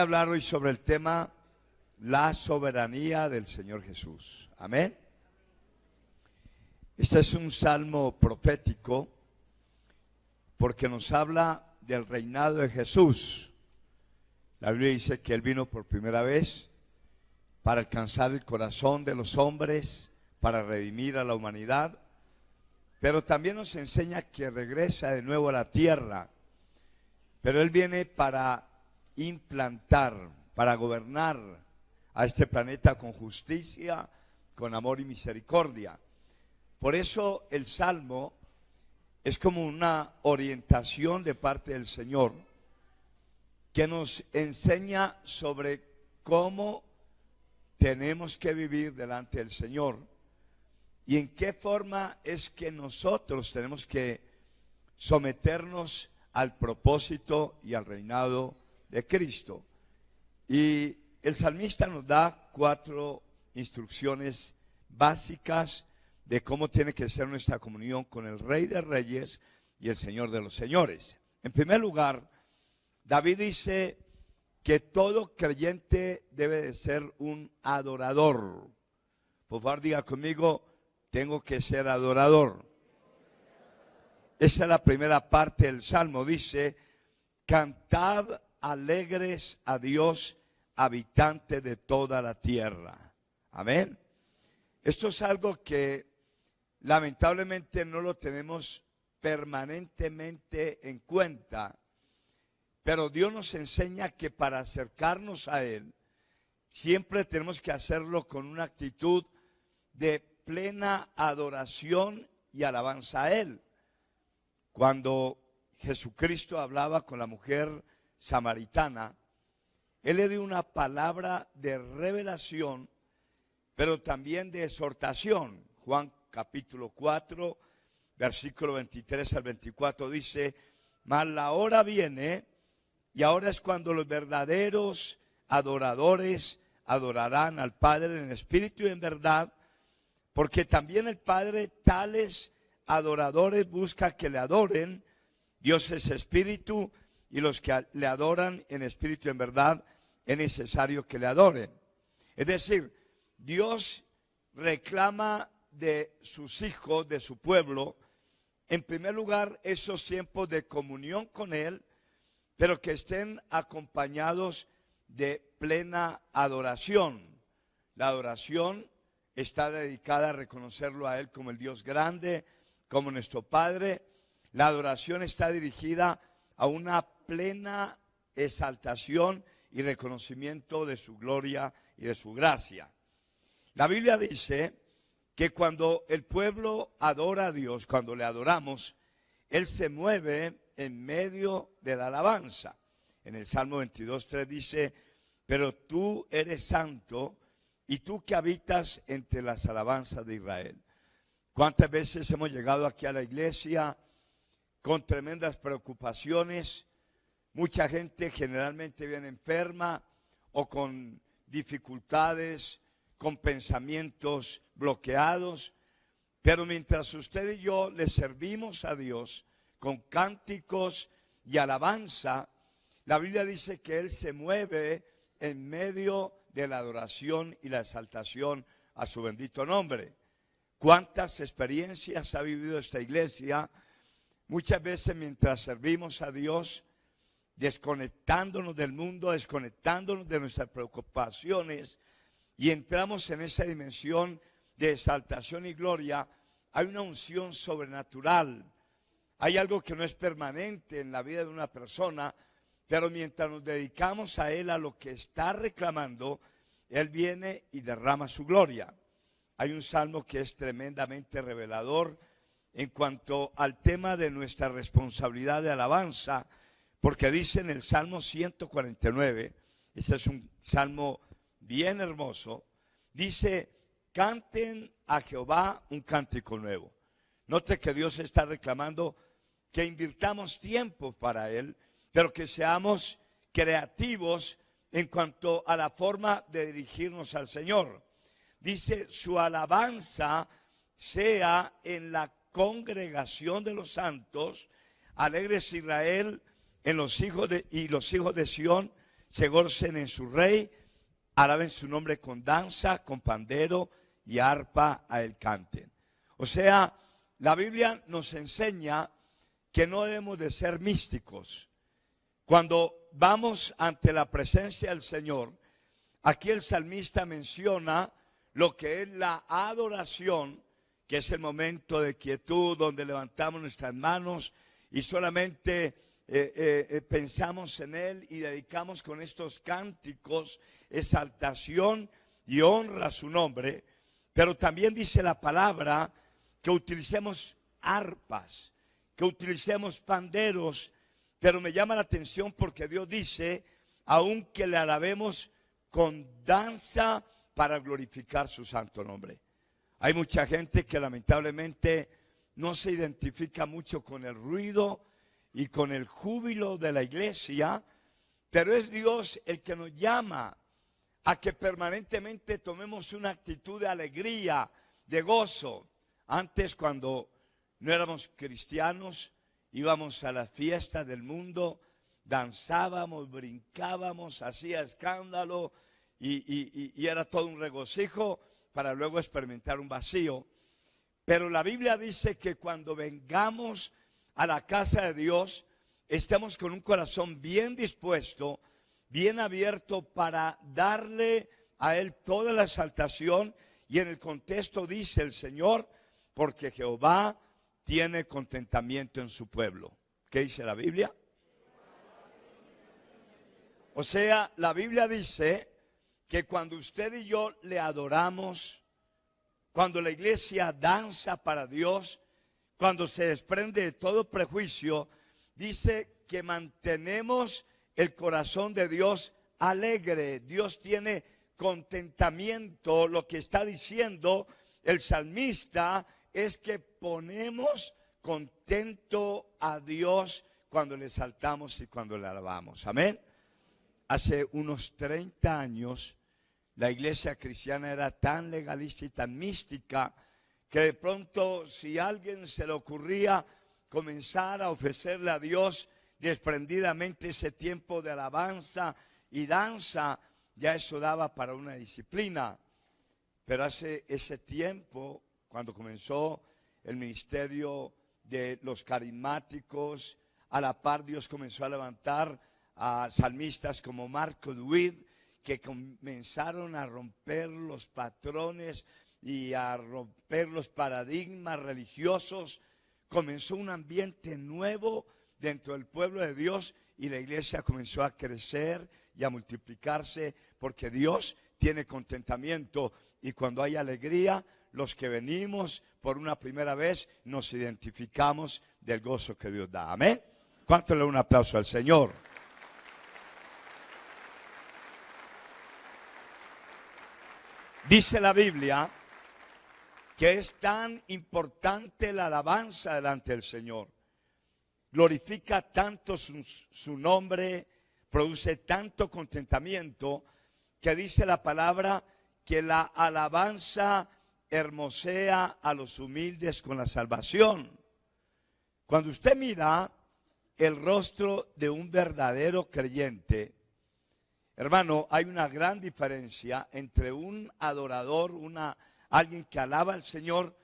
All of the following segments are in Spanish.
a hablar hoy sobre el tema la soberanía del Señor Jesús. Amén. Este es un salmo profético porque nos habla del reinado de Jesús. La Biblia dice que Él vino por primera vez para alcanzar el corazón de los hombres, para redimir a la humanidad, pero también nos enseña que regresa de nuevo a la tierra, pero Él viene para implantar, para gobernar a este planeta con justicia, con amor y misericordia. Por eso el Salmo es como una orientación de parte del Señor que nos enseña sobre cómo tenemos que vivir delante del Señor y en qué forma es que nosotros tenemos que someternos al propósito y al reinado de Cristo. Y el salmista nos da 4 instrucciones básicas de cómo tiene que ser nuestra comunión con el Rey de Reyes y el Señor de los Señores. En primer lugar, David dice que todo creyente debe de ser un adorador. Por favor, diga conmigo, tengo que ser adorador. Esta es la primera parte del Salmo. Dice, cantad alegres a Dios, habitante de toda la tierra. Amén. Esto es algo que lamentablemente no lo tenemos permanentemente en cuenta, pero Dios nos enseña que para acercarnos a Él, siempre tenemos que hacerlo con una actitud de plena adoración y alabanza a Él. Cuando Jesucristo hablaba con la mujer samaritana, Él le dio una palabra de revelación, pero también de exhortación. Juan capítulo 4, versículo 23 al 24 dice, mas la hora viene, y ahora es cuando los verdaderos adoradores adorarán al Padre en espíritu y en verdad, porque también el Padre tales adoradores busca que le adoren. Dios es espíritu, y los que le adoran en espíritu y en verdad es necesario que le adoren. Es decir, Dios reclama de sus hijos, de su pueblo, en primer lugar esos tiempos de comunión con Él, pero que estén acompañados de plena adoración. La adoración está dedicada a reconocerlo a Él como el Dios grande, como nuestro Padre. La adoración está dirigida a una plena exaltación y reconocimiento de su gloria y de su gracia. La Biblia dice que cuando el pueblo adora a Dios, cuando le adoramos, Él se mueve en medio de la alabanza. En el Salmo 22:3 dice, pero tú eres santo y tú que habitas entre las alabanzas de Israel. ¿Cuántas veces hemos llegado aquí a la iglesia con tremendas preocupaciones? Mucha gente generalmente viene enferma o con dificultades, con pensamientos bloqueados, pero mientras usted y yo le servimos a Dios con cánticos y alabanza, la Biblia dice que Él se mueve en medio de la adoración y la exaltación a su bendito nombre. ¿Cuántas experiencias ha vivido esta iglesia? Muchas veces mientras servimos a Dios, desconectándonos del mundo, desconectándonos de nuestras preocupaciones, y entramos en esa dimensión de exaltación y gloria, hay una unción sobrenatural. Hay algo que no es permanente en la vida de una persona, pero mientras nos dedicamos a Él, a lo que está reclamando, Él viene y derrama su gloria. Hay un salmo que es tremendamente revelador en cuanto al tema de nuestra responsabilidad de alabanza, porque dice en el Salmo 149, este es un salmo bien hermoso, dice, canten a Jehová un cántico nuevo. Note que Dios está reclamando que invirtamos tiempo para Él, pero que seamos creativos en cuanto a la forma de dirigirnos al Señor. Dice, su alabanza sea en la congregación de los santos, alegres Israel en los hijos de Sión, se gocen en su rey, alaben su nombre con danza, con pandero y arpa a él canten. O sea, la Biblia nos enseña que no debemos de ser místicos. Cuando vamos ante la presencia del Señor, aquí el salmista menciona lo que es la adoración, que es el momento de quietud donde levantamos nuestras manos y solamente pensamos en Él y dedicamos con estos cánticos exaltación y honra a su nombre. Pero también dice la palabra que utilicemos arpas, que utilicemos panderos, pero me llama la atención porque Dios dice, aun que le alabemos con danza para glorificar su santo nombre. Hay mucha gente que lamentablemente no se identifica mucho con el ruido y con el júbilo de la iglesia, pero es Dios el que nos llama a que permanentemente tomemos una actitud de alegría, de gozo. Antes, cuando no éramos cristianos, íbamos a las fiestas del mundo, danzábamos, brincábamos, hacía escándalo y era todo un regocijo para luego experimentar un vacío. Pero la Biblia dice que cuando vengamos a la casa de Dios, estemos con un corazón bien dispuesto, bien abierto para darle a Él toda la exaltación. Y en el contexto dice el Señor, porque Jehová tiene contentamiento en su pueblo. ¿Qué dice la Biblia? O sea, la Biblia dice que cuando usted y yo le adoramos, cuando la iglesia danza para Dios, cuando se desprende de todo prejuicio, dice que mantenemos el corazón de Dios alegre. Dios tiene contentamiento. Lo que está diciendo el salmista es que ponemos contento a Dios cuando le exaltamos y cuando le alabamos. Amén. Hace unos 30 años la iglesia cristiana era tan legalista y tan mística que de pronto, si a alguien se le ocurría comenzar a ofrecerle a Dios desprendidamente ese tiempo de alabanza y danza, ya eso daba para una disciplina. Pero hace ese tiempo, cuando comenzó el ministerio de los carismáticos, a la par Dios comenzó a levantar a salmistas como Marco Duid, que comenzaron a romper los patrones y a romper los paradigmas religiosos. Comenzó un ambiente nuevo dentro del pueblo de Dios y la iglesia comenzó a crecer y a multiplicarse, porque Dios tiene contentamiento, y cuando hay alegría, los que venimos por una primera vez nos identificamos del gozo que Dios da. Amén. ¿Cuánto le da un aplauso al Señor? Dice la Biblia que es tan importante la alabanza delante del Señor. Glorifica tanto su nombre, produce tanto contentamiento, que dice la palabra que la alabanza hermosea a los humildes con la salvación. Cuando usted mira el rostro de un verdadero creyente, hermano, hay una gran diferencia entre un adorador, alguien que alaba al Señor,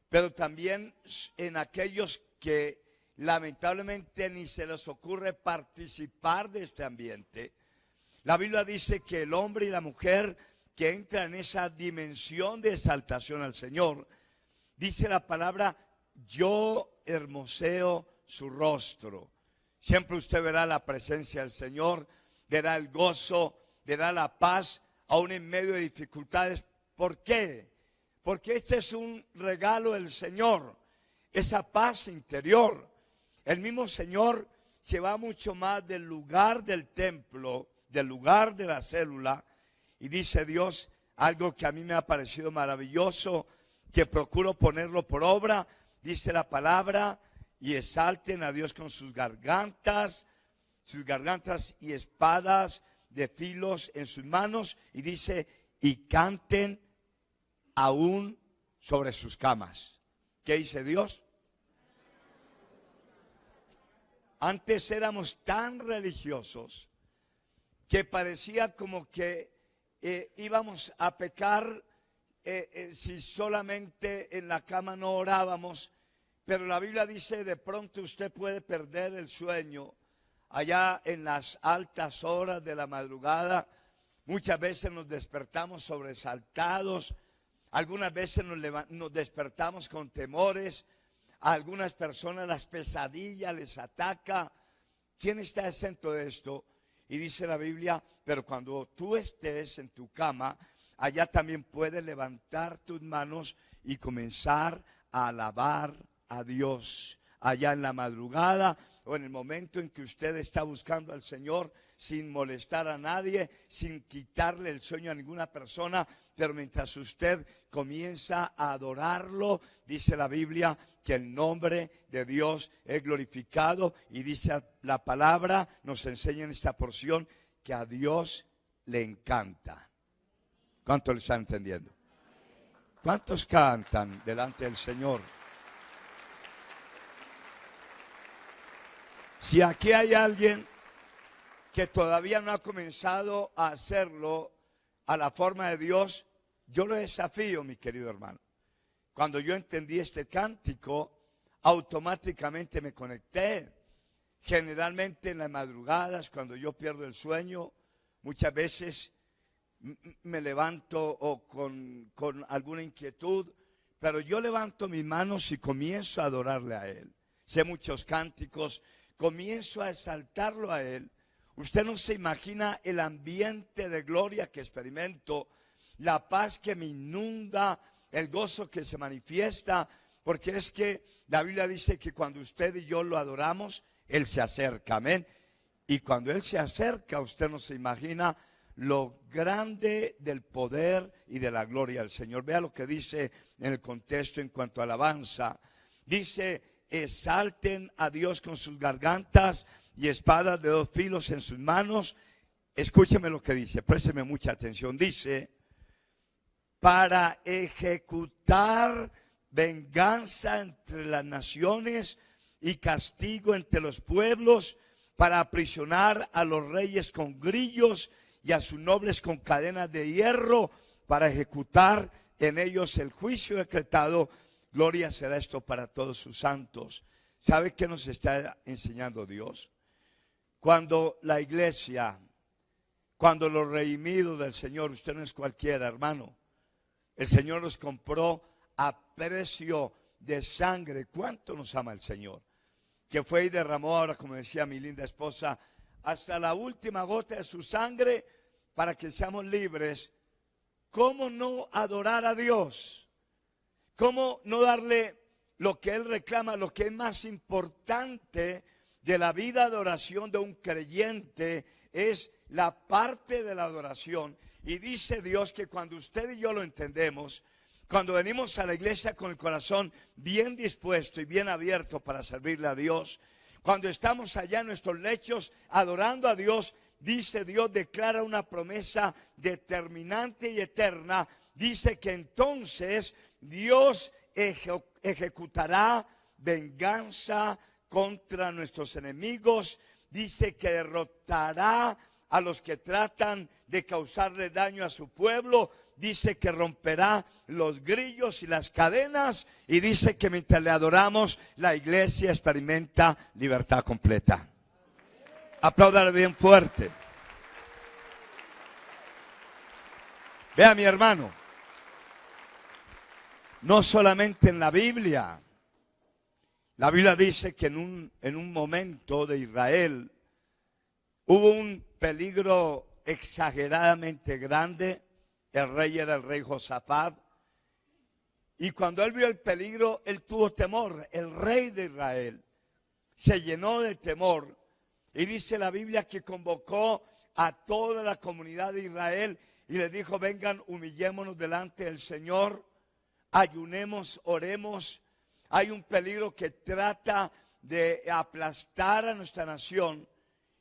pero también en aquellos que lamentablemente ni se les ocurre participar de este ambiente. La Biblia dice que el hombre y la mujer que entran en esa dimensión de exaltación al Señor, dice la palabra, yo hermoseo su rostro. Siempre usted verá la presencia del Señor, verá el gozo, verá la paz, aún en medio de dificultades. ¿Por qué? Porque este es un regalo del Señor, esa paz interior. El mismo Señor se va mucho más del lugar del templo, del lugar de la célula, y dice Dios algo que a mí me ha parecido maravilloso, que procuro ponerlo por obra. Dice la palabra, y exalten a Dios con sus gargantas y espadas de filos en sus manos, y dice, y canten aún sobre sus camas. ¿Qué dice Dios? Antes éramos tan religiosos que parecía como que íbamos a pecar si solamente en la cama no orábamos. Pero la Biblia dice, de pronto usted puede perder el sueño allá en las altas horas de la madrugada. Muchas veces nos despertamos sobresaltados, algunas veces nos despertamos con temores, a algunas personas las pesadillas les ataca. ¿Quién está exento de esto? Y dice la Biblia, pero cuando tú estés en tu cama, allá también puedes levantar tus manos y comenzar a alabar a Dios. Allá en la madrugada o en el momento en que usted está buscando al Señor, sin molestar a nadie, sin quitarle el sueño a ninguna persona, pero mientras usted comienza a adorarlo, dice la Biblia que el nombre de Dios es glorificado, y dice la palabra, nos enseña en esta porción, que a Dios le encanta. ¿Cuántos lo están entendiendo? ¿Cuántos cantan delante del Señor? Si aquí hay alguien que todavía no ha comenzado a hacerlo a la forma de Dios, yo lo desafío, mi querido hermano. Cuando yo entendí este cántico, automáticamente me conecté. Generalmente en las madrugadas, cuando yo pierdo el sueño, muchas veces me levanto o con alguna inquietud, pero yo levanto mis manos y comienzo a adorarle a Él. Sé muchos cánticos, comienzo a exaltarlo a Él. Usted no se imagina el ambiente de gloria que experimento, la paz que me inunda, el gozo que se manifiesta, porque es que la Biblia dice que cuando usted y yo lo adoramos, Él se acerca, amén. Y cuando Él se acerca, usted no se imagina lo grande del poder y de la gloria del Señor. Vea lo que dice en el contexto en cuanto a alabanza. Dice, exalten a Dios con sus gargantas y espadas de 2 filos en sus manos. Escúcheme lo que dice, présteme mucha atención. Dice, para ejecutar venganza entre las naciones y castigo entre los pueblos, para aprisionar a los reyes con grillos y a sus nobles con cadenas de hierro, para ejecutar en ellos el juicio decretado. Gloria será esto para todos sus santos. ¿Sabe qué nos está enseñando Dios? Cuando la iglesia, cuando los redimidos del Señor, usted no es cualquiera, hermano. El Señor nos compró a precio de sangre. ¿Cuánto nos ama el Señor? Que fue y derramó, ahora como decía mi linda esposa, hasta la última gota de su sangre para que seamos libres. ¿Cómo no adorar a Dios? ¿Cómo no darle lo que Él reclama, lo que es más importante de la vida de oración de un creyente? Es la parte de la adoración. Y dice Dios que cuando usted y yo lo entendemos, cuando venimos a la iglesia con el corazón bien dispuesto y bien abierto para servirle a Dios, cuando estamos allá en nuestros lechos adorando a Dios, dice Dios, declara una promesa determinante y eterna. Dice que entonces Dios ejecutará venganza contra nuestros enemigos. Dice que derrotará a los que tratan de causarle daño a su pueblo. Dice que romperá los grillos y las cadenas. Y dice que mientras le adoramos, la iglesia experimenta libertad completa. Apláudale bien fuerte. Vea, mi hermano, no solamente en la Biblia dice que en un momento de Israel hubo un peligro exageradamente grande. El rey era el rey Josafat, y cuando él vio el peligro, él tuvo temor. El rey de Israel se llenó de temor, y dice la Biblia que convocó a toda la comunidad de Israel y les dijo: vengan, humillémonos delante del Señor, ayunemos, oremos. Hay un peligro que trata de aplastar a nuestra nación.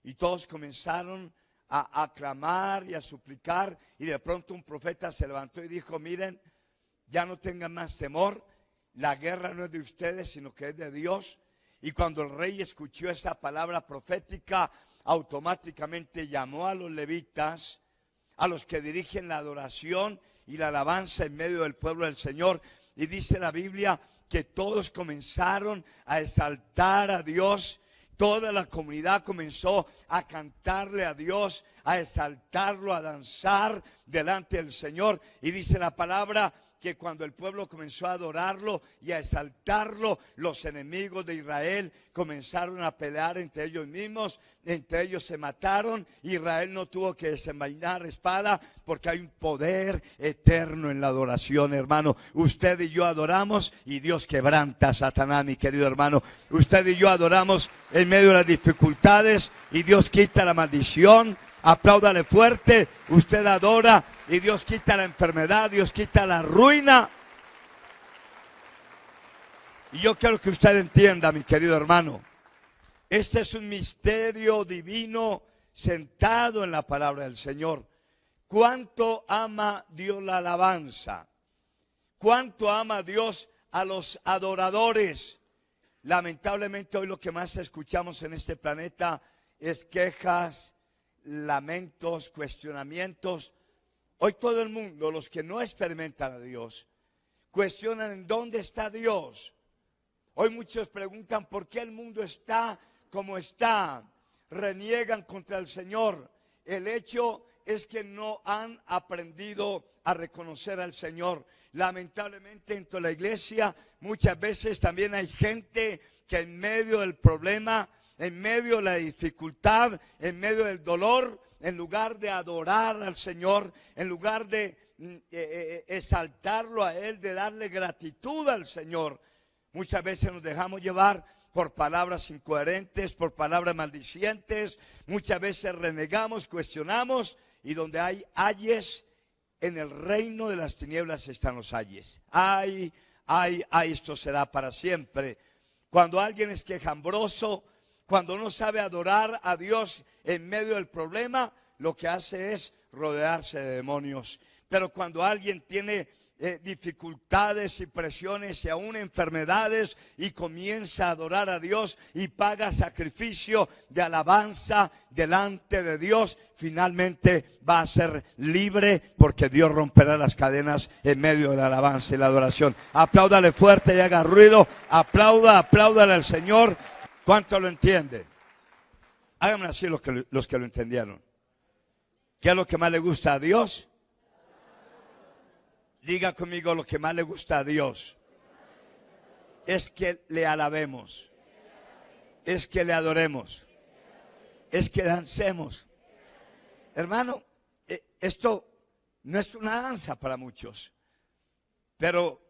Y todos comenzaron a clamar y a suplicar, y de pronto un profeta se levantó y dijo: miren, ya no tengan más temor, la guerra no es de ustedes sino que es de Dios. Y cuando el rey escuchó esa palabra profética, automáticamente llamó a los levitas, a los que dirigen la adoración y la alabanza en medio del pueblo del Señor. Y dice la Biblia que todos comenzaron a exaltar a Dios. Toda la comunidad comenzó a cantarle a Dios, a exaltarlo, a danzar delante del Señor. Y dice la palabra que cuando el pueblo comenzó a adorarlo y a exaltarlo, los enemigos de Israel comenzaron a pelear entre ellos mismos, entre ellos se mataron. Israel no tuvo que desenvainar espada porque hay un poder eterno en la adoración, hermano. Usted y yo adoramos y Dios quebranta a Satanás, mi querido hermano. Usted y yo adoramos en medio de las dificultades y Dios quita la maldición. Apláudale fuerte. Usted adora y Dios quita la enfermedad, Dios quita la ruina. Y yo quiero que usted entienda, mi querido hermano, este es un misterio divino sentado en la palabra del Señor. ¿Cuánto ama Dios la alabanza? ¿Cuánto ama Dios a los adoradores? Lamentablemente hoy lo que más escuchamos en este planeta es quejas, lamentos, cuestionamientos. Hoy todo el mundo, los que no experimentan a Dios, cuestionan en dónde está Dios. Hoy muchos preguntan por qué el mundo está como está. Reniegan contra el Señor. El hecho es que no han aprendido a reconocer al Señor. Lamentablemente dentro de la iglesia muchas veces también hay gente que en medio del problema, en medio de la dificultad, en medio del dolor, en lugar de adorar al Señor, en lugar de exaltarlo a Él, de darle gratitud al Señor, muchas veces nos dejamos llevar por palabras incoherentes, por palabras maldicientes. Muchas veces renegamos, cuestionamos, y donde hay ayes, en el reino de las tinieblas están los ayes. Ay, esto será para siempre. Cuando alguien es quejambroso, cuando no sabe adorar a Dios en medio del problema, lo que hace es rodearse de demonios. Pero cuando alguien tiene dificultades y presiones y aún enfermedades y comienza a adorar a Dios y paga sacrificio de alabanza delante de Dios, finalmente va a ser libre, porque Dios romperá las cadenas en medio de la alabanza y la adoración. Apláudale fuerte y haga ruido. Apláudale al Señor. ¿Cuánto lo entiende? Háganme así los que lo entendieron. ¿Qué es lo que más le gusta a Dios? Diga conmigo, lo que más le gusta a Dios es que le alabemos, es que le adoremos, es que dancemos. Hermano, esto no es una danza para muchos, pero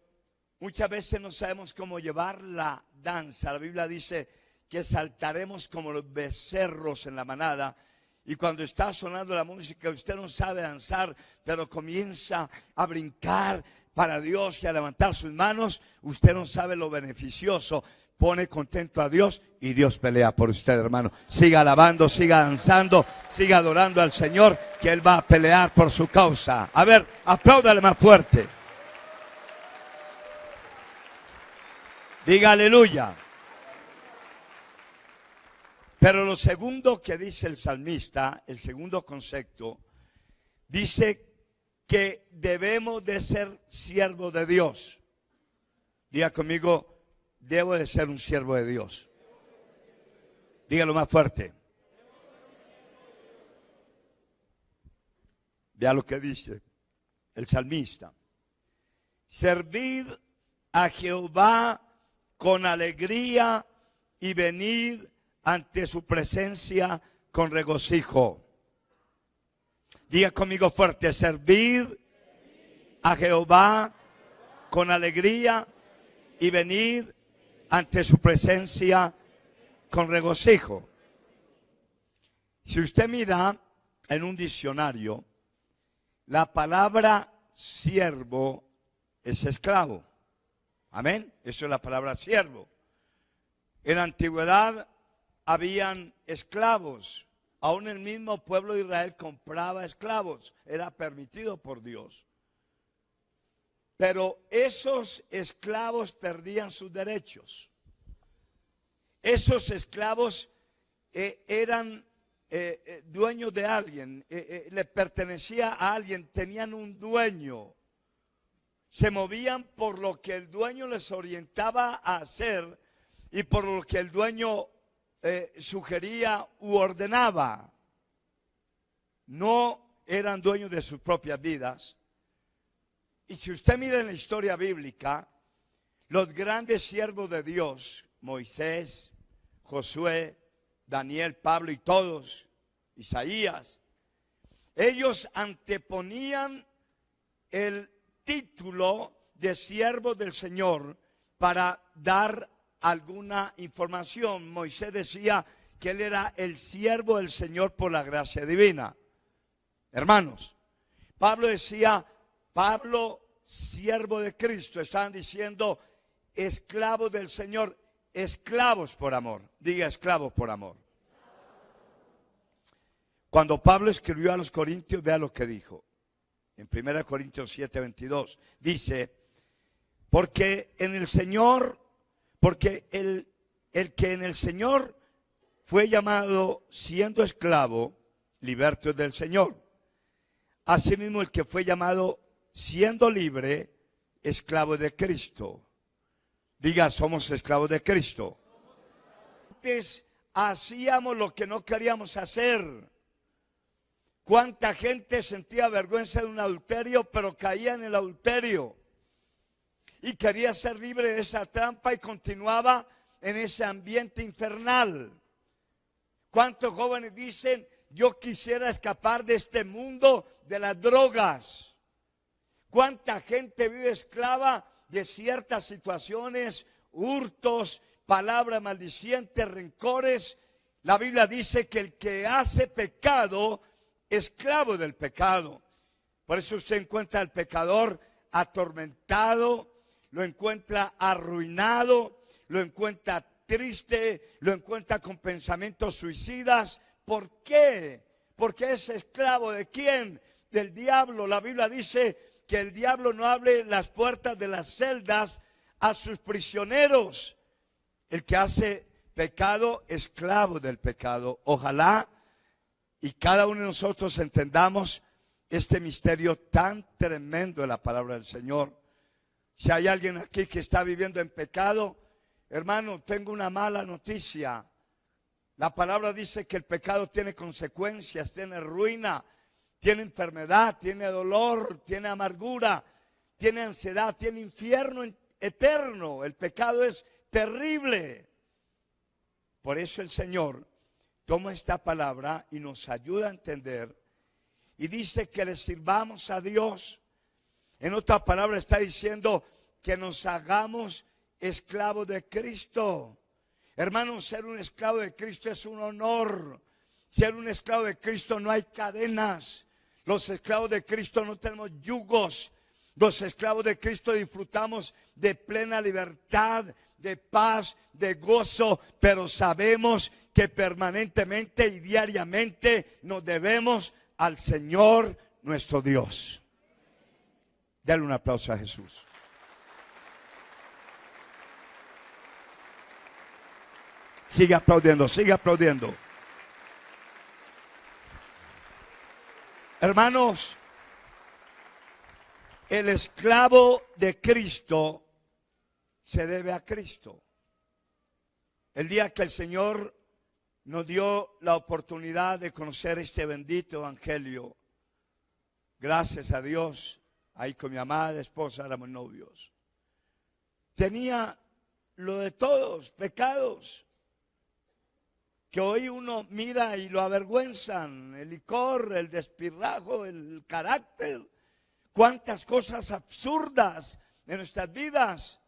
muchas veces no sabemos cómo llevar la danza. La Biblia dice que saltaremos como los becerros en la manada. Y cuando está sonando la música, usted no sabe danzar, pero comienza a brincar para Dios y a levantar sus manos. Usted no sabe lo beneficioso. Pone contento a Dios y Dios pelea por usted, hermano. Siga alabando, siga danzando, siga adorando al Señor, que Él va a pelear por su causa. A ver, apláudale más fuerte. Diga aleluya. Pero lo segundo que dice el salmista, el segundo concepto, dice que debemos de ser siervos de Dios. Diga conmigo, debo de ser un siervo de Dios. Dígalo más fuerte. Vea lo que dice el salmista. Servid a Jehová con alegría y venid ante su presencia con regocijo. Diga conmigo fuerte, servid a Jehová con alegría y venid ante su presencia con regocijo. Si usted mira en un diccionario, la palabra siervo es esclavo. Amén. Eso es la palabra siervo. En la antigüedad habían esclavos. Aún el mismo pueblo de Israel compraba esclavos. Era permitido por Dios. Pero esos esclavos perdían sus derechos. Esos esclavos eran dueño de alguien, le pertenecía a alguien, tenían un dueño. Se movían por lo que el dueño les orientaba a hacer y por lo que el dueño sugería u ordenaba. No eran dueños de sus propias vidas. Y si usted mira en la historia bíblica, los grandes siervos de Dios, Moisés, Josué, Daniel, Pablo y todos, Isaías, ellos anteponían el título de siervo del Señor para dar alguna información. Moisés decía que él era el siervo del Señor por la gracia divina. Hermanos, Pablo decía, Pablo, siervo de Cristo. Estaban diciendo esclavos del Señor, esclavos por amor. Diga esclavos por amor. Cuando Pablo escribió a los Corintios, vea lo que dijo. En 1 Corintios 7:22 dice, porque en el Señor, porque el que en el Señor fue llamado siendo esclavo, liberto es del Señor. Asimismo el que fue llamado siendo libre, esclavo de Cristo. Diga, somos esclavos de Cristo. Antes hacíamos lo que no queríamos hacer. ¿Cuánta gente sentía vergüenza de un adulterio, pero caía en el adulterio? Y quería ser libre de esa trampa y continuaba en ese ambiente infernal. ¿Cuántos jóvenes dicen, yo quisiera escapar de este mundo de las drogas? ¿Cuánta gente vive esclava de ciertas situaciones, hurtos, palabras maldicientes, rencores? La Biblia dice que el que hace pecado, esclavo del pecado. Por eso usted encuentra al pecador atormentado, lo encuentra arruinado, lo encuentra triste, lo encuentra con pensamientos suicidas. ¿Por qué? Porque es esclavo ¿de quién? Del diablo. La Biblia dice que el diablo no abre las puertas de las celdas a sus prisioneros. El que hace pecado, esclavo del pecado. Ojalá y cada uno de nosotros entendamos este misterio tan tremendo de la palabra del Señor. Si hay alguien aquí que está viviendo en pecado, hermano, tengo una mala noticia. La palabra dice que el pecado tiene consecuencias, tiene ruina, tiene enfermedad, tiene dolor, tiene amargura, tiene ansiedad, tiene infierno eterno. El pecado es terrible. Por eso el Señor toma esta palabra y nos ayuda a entender y dice que le sirvamos a Dios. En otra palabra está diciendo que nos hagamos esclavos de Cristo. Hermanos, ser un esclavo de Cristo es un honor. Ser un esclavo de Cristo no hay cadenas. Los esclavos de Cristo no tenemos yugos. Los esclavos de Cristo disfrutamos de plena libertad, de paz, de gozo, pero sabemos que permanentemente y diariamente nos debemos al Señor nuestro Dios. Dale un aplauso a Jesús. Sigue aplaudiendo, sigue aplaudiendo. Hermanos, el esclavo de Cristo se debe a Cristo. El día que el Señor nos dio la oportunidad de conocer este bendito evangelio, gracias a Dios, ahí con mi amada esposa éramos novios. Tenía lo de todos, pecados, que hoy uno mira y lo avergüenzan, el licor, el despilfarro, el carácter, cuántas cosas absurdas en nuestras vidas.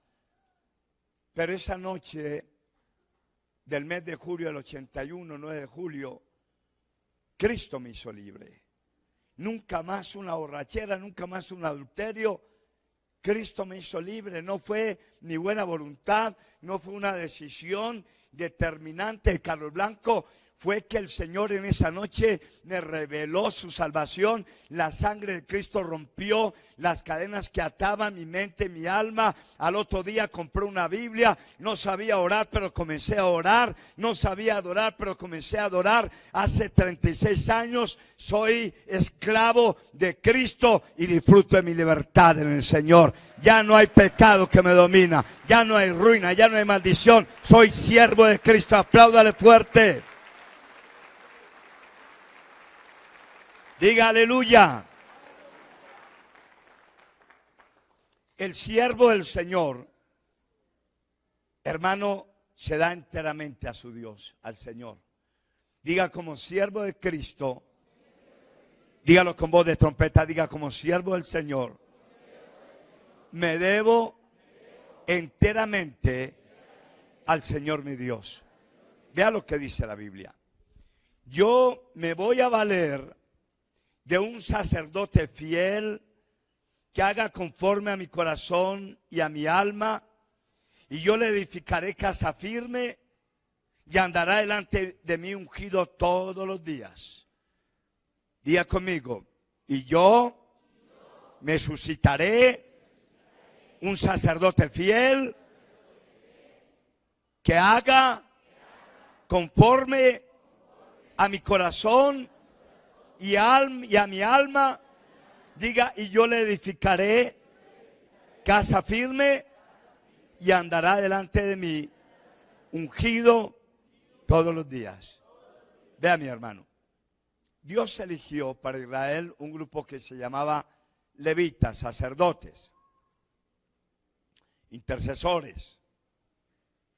Pero esa noche del mes de julio del 81, 9 de julio, Cristo me hizo libre. Nunca más una borrachera, nunca más un adulterio. Cristo me hizo libre. No fue mi buena voluntad, no fue una decisión determinante de Carlos Blanco, fue que el Señor en esa noche me reveló su salvación. La sangre de Cristo rompió las cadenas que ataban mi mente, mi alma. Al otro día compré una Biblia. No sabía orar, pero comencé a orar. No sabía adorar, pero comencé a adorar. Hace 36 años soy esclavo de Cristo y disfruto de mi libertad en el Señor. Ya no hay pecado que me domina. Ya no hay ruina, ya no hay maldición. Soy siervo de Cristo. Apláudale fuerte. Diga aleluya. El siervo del Señor, hermano, se da enteramente a su Dios, al Señor. Diga como siervo de Cristo. Dígalo con voz de trompeta. Diga como siervo del Señor. Me debo enteramente al Señor mi Dios. Vea lo que dice la Biblia. Yo me voy a valer de un sacerdote fiel que haga conforme a mi corazón y a mi alma, y yo le edificaré casa firme y andará delante de mí ungido todos los días. Diga conmigo, y yo me suscitaré un sacerdote fiel que haga conforme a mi corazón y a mi alma. Diga, y yo le edificaré casa firme y andará delante de mí ungido todos los días. Vea, mi hermano, Dios eligió para Israel un grupo que se llamaba levitas, sacerdotes, intercesores,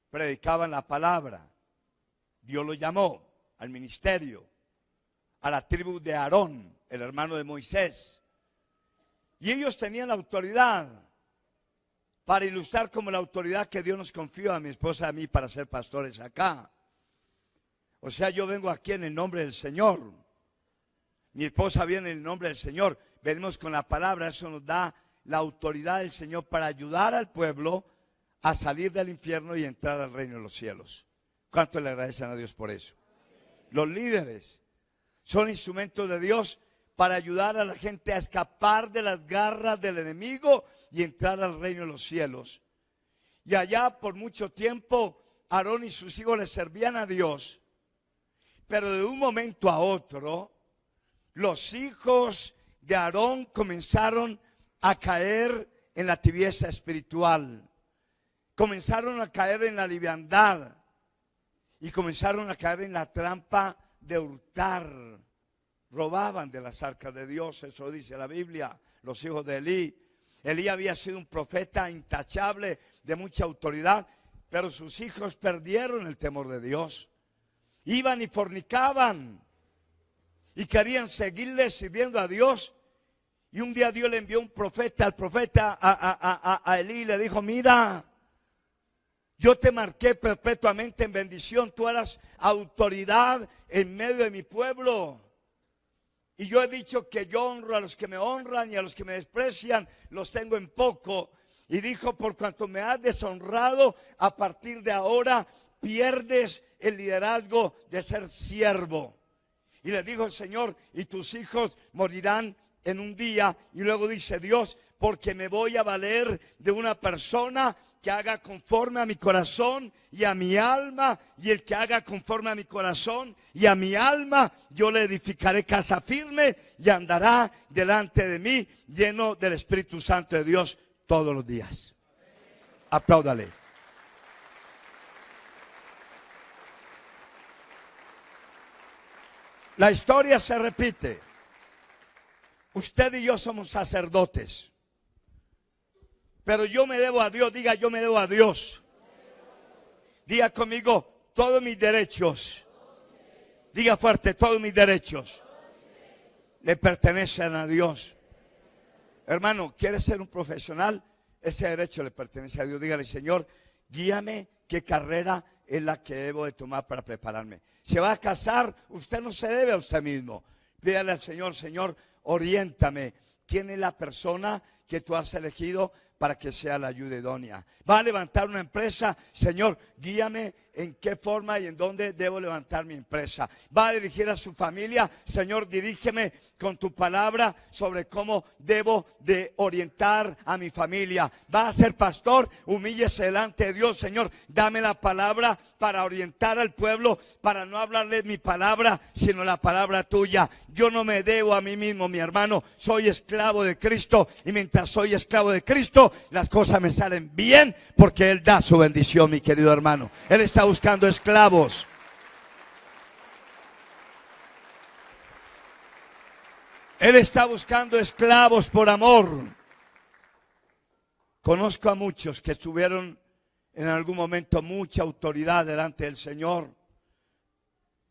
predicaban la palabra. Dios lo llamó al ministerio, a la tribu de Aarón, el hermano de Moisés. Y ellos tenían la autoridad, para ilustrar como la autoridad que Dios nos confió a mi esposa y a mí para ser pastores acá. O sea, yo vengo aquí en el nombre del Señor. Mi esposa viene en el nombre del Señor. Venimos con la palabra, eso nos da la autoridad del Señor para ayudar al pueblo a salir del infierno y entrar al reino de los cielos. ¿Cuánto le agradecen a Dios por eso? Los líderes son instrumentos de Dios para ayudar a la gente a escapar de las garras del enemigo y entrar al reino de los cielos. Y allá por mucho tiempo Aarón y sus hijos le servían a Dios, pero de un momento a otro los hijos de Aarón comenzaron a caer en la tibieza espiritual, comenzaron a caer en la liviandad y comenzaron a caer en la trampa de hurtar. Robaban de las arcas de Dios, eso dice la Biblia, los hijos de Elí. Elí había sido un profeta intachable, de mucha autoridad, pero sus hijos perdieron el temor de Dios. Iban y fornicaban y querían seguirle sirviendo a Dios. Y un día Dios le envió un profeta, al profeta a Elí, y le dijo, mira, yo te marqué perpetuamente en bendición, tú eras autoridad en medio de mi pueblo. Y yo he dicho que yo honro a los que me honran y a los que me desprecian los tengo en poco. Y dijo, por cuanto me has deshonrado, a partir de ahora pierdes el liderazgo de ser siervo. Y le dijo el Señor, y tus hijos morirán en un día. Y luego dice Dios, porque me voy a valer de una persona que haga conforme a mi corazón y a mi alma, y el que haga conforme a mi corazón y a mi alma, yo le edificaré casa firme y andará delante de mí lleno del Espíritu Santo de Dios todos los días. Apláudale. La historia se repite. Usted y yo somos sacerdotes. Pero yo me debo a Dios. Diga, yo me debo a Dios. Diga conmigo, todos mis derechos. Diga fuerte, todos mis derechos le pertenecen a Dios. Hermano, ¿quieres ser un profesional? Ese derecho le pertenece a Dios. Dígale, Señor, guíame qué carrera es la que debo de tomar para prepararme. Se va a casar, usted no se debe a usted mismo. Pídale al Señor, Señor, oriéntame. ¿Quién es la persona que tú has elegido para que sea la ayuda idónea. Va a levantar una empresa, Señor, guíame en qué forma y en dónde debo levantar mi empresa. Va a dirigir a su familia, Señor, dirígeme con tu palabra sobre cómo debo de orientar a mi familia. Va a ser pastor, humíllese delante de Dios, Señor, dame la palabra para orientar al pueblo, para no hablarle mi palabra, sino la palabra tuya. Yo no me debo a mí mismo, mi hermano, soy esclavo de Cristo, y mientras soy esclavo de Cristo, las cosas me salen bien, porque Él da su bendición, mi querido hermano. Él está buscando esclavos. Él está buscando esclavos por amor. Conozco a muchos que tuvieron en algún momento mucha autoridad delante del Señor.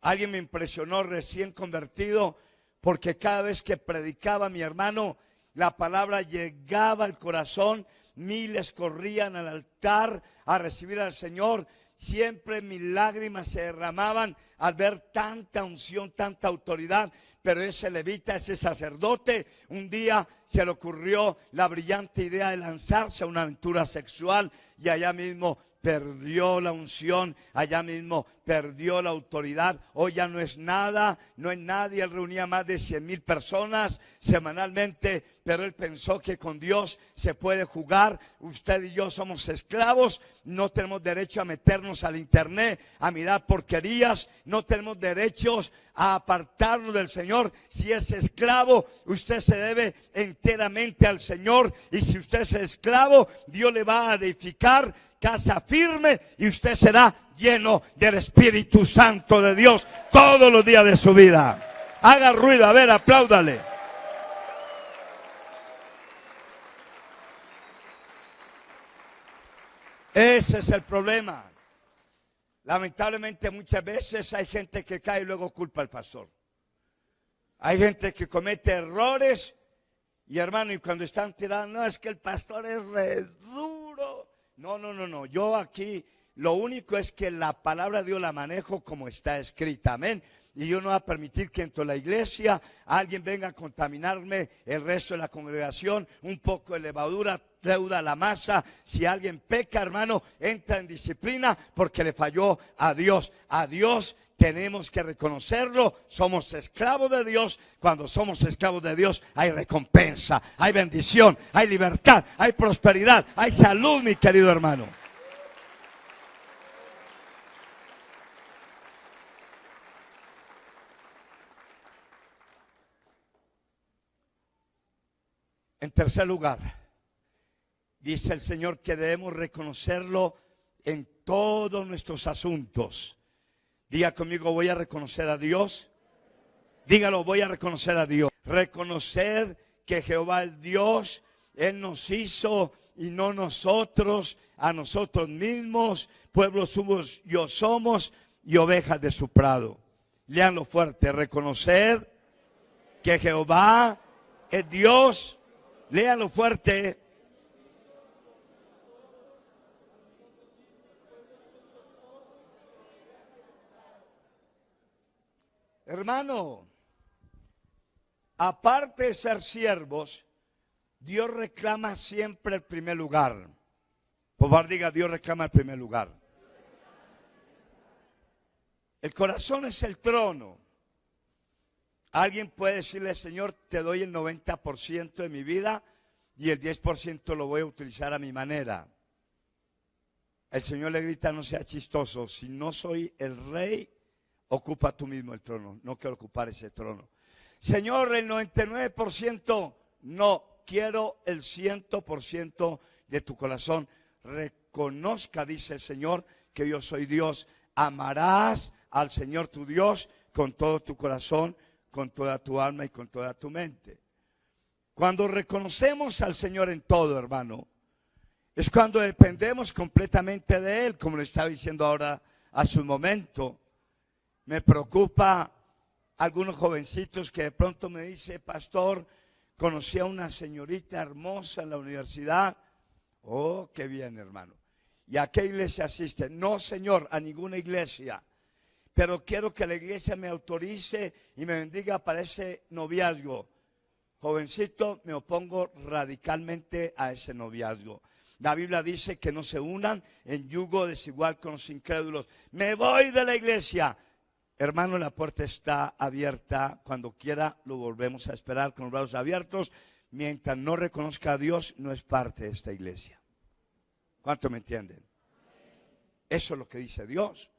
Alguien me impresionó recién convertido, porque cada vez que predicaba, mi hermano, la palabra llegaba al corazón. Miles corrían al altar a recibir al Señor. Siempre mis lágrimas se derramaban al ver tanta unción, tanta autoridad. Pero ese levita, ese sacerdote, un día se le ocurrió la brillante idea de lanzarse a una aventura sexual, y allá mismo perdió la unción, allá mismo perdió la autoridad. Hoy ya no es nada, no es nadie. Él reunía más de 100,000 personas semanalmente, pero él pensó que con Dios se puede jugar. Usted y yo somos esclavos, no tenemos derecho a meternos al internet, a mirar porquerías, no tenemos derechos a apartarnos del Señor. Si es esclavo, usted se debe enteramente al Señor, y si usted es esclavo, Dios le va a edificar casa firme, y usted será lleno del Espíritu Santo de Dios todos los días de su vida. Haga ruido, a ver, apláudale. Ese es el problema. Lamentablemente muchas veces hay gente que cae y luego culpa al pastor. Hay gente que comete errores, y hermano, y cuando están tirando, no, es que el pastor es re duro. No. Yo aquí lo único es que la palabra de Dios la manejo como está escrita. Amén. Y yo no voy a permitir que dentro de la iglesia alguien venga a contaminarme el resto de la congregación. Un poco de levadura leuda la masa. Si alguien peca, hermano, entra en disciplina porque le falló a Dios. A Dios tenemos que reconocerlo. Somos esclavos de Dios. Cuando somos esclavos de Dios hay recompensa, hay bendición, hay libertad, hay prosperidad, hay salud, mi querido hermano. En tercer lugar, dice el Señor que debemos reconocerlo en todos nuestros asuntos. Diga conmigo, voy a reconocer a Dios. Dígalo, voy a reconocer a Dios. Reconocer que Jehová es Dios, Él nos hizo y no nosotros a nosotros mismos. Pueblo suyo somos y ovejas de su prado. Léanlo fuerte, reconocer que Jehová es Dios. Léanlo fuerte. Hermano, aparte de ser siervos, Dios reclama siempre el primer lugar. Por favor, diga, Dios reclama el primer lugar. El corazón es el trono. Alguien puede decirle, Señor, te doy el 90% de mi vida y el 10% lo voy a utilizar a mi manera. El Señor le grita, no sea chistoso, si no soy el rey, ocupa tú mismo el trono, no quiero ocupar ese trono. Señor, el 99%, no, quiero el 100% de tu corazón. Reconozca, dice el Señor, que yo soy Dios. Amarás al Señor tu Dios con todo tu corazón, con toda tu alma y con toda tu mente. Cuando reconocemos al Señor en todo, hermano, es cuando dependemos completamente de Él, como le estaba diciendo ahora hace un momento. Me preocupa algunos jovencitos que de pronto me dice, pastor, conocí a una señorita hermosa en la universidad. Oh, qué bien, hermano. ¿Y a qué iglesia asiste? No, señor, a ninguna iglesia. Pero quiero que la iglesia me autorice y me bendiga para ese noviazgo. jovencito, me opongo radicalmente a ese noviazgo. La Biblia dice que no se unan en yugo desigual con los incrédulos. Me voy de la iglesia. Hermano, la puerta está abierta. Cuando quiera lo volvemos a esperar con los brazos abiertos. Mientras no reconozca a Dios, no es parte de esta iglesia. ¿Cuánto me entienden? Eso es lo que dice Dios.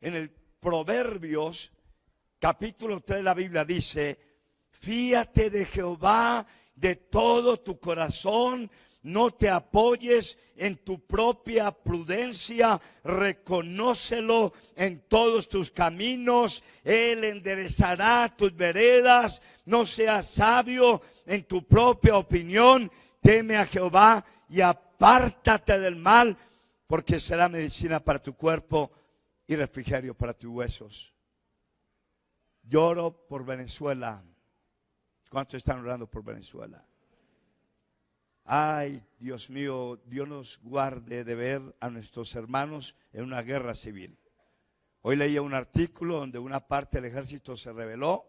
En el Proverbios, capítulo 3, la Biblia dice: fíate de Jehová de todo tu corazón, no te apoyes en tu propia prudencia, reconócelo en todos tus caminos, Él enderezará tus veredas. No seas sabio en tu propia opinión, teme a Jehová y apártate del mal, porque será medicina para tu cuerpo y refrigerio para tus huesos. Lloro por Venezuela. ¿Cuántos están orando por Venezuela? Ay, Dios mío, Dios nos guarde de ver a nuestros hermanos en una guerra civil. Hoy leía un artículo donde una parte del ejército se rebeló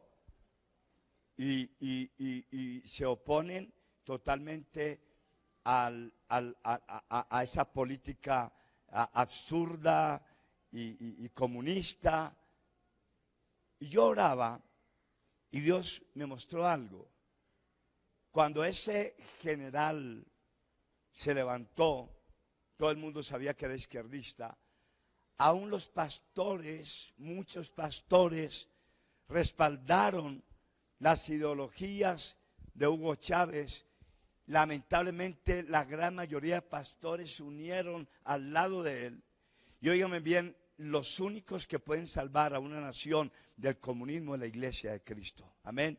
y se oponen totalmente a esa política absurda y comunista. Y yo oraba y Dios me mostró algo. Cuando ese general se levantó, todo el mundo sabía que era izquierdista. Aún los pastores, muchos pastores, respaldaron las ideologías de Hugo Chávez. Lamentablemente, la gran mayoría de pastores se unieron al lado de él. Y óigame bien, los únicos que pueden salvar a una nación del comunismo es la iglesia de Cristo. Amén.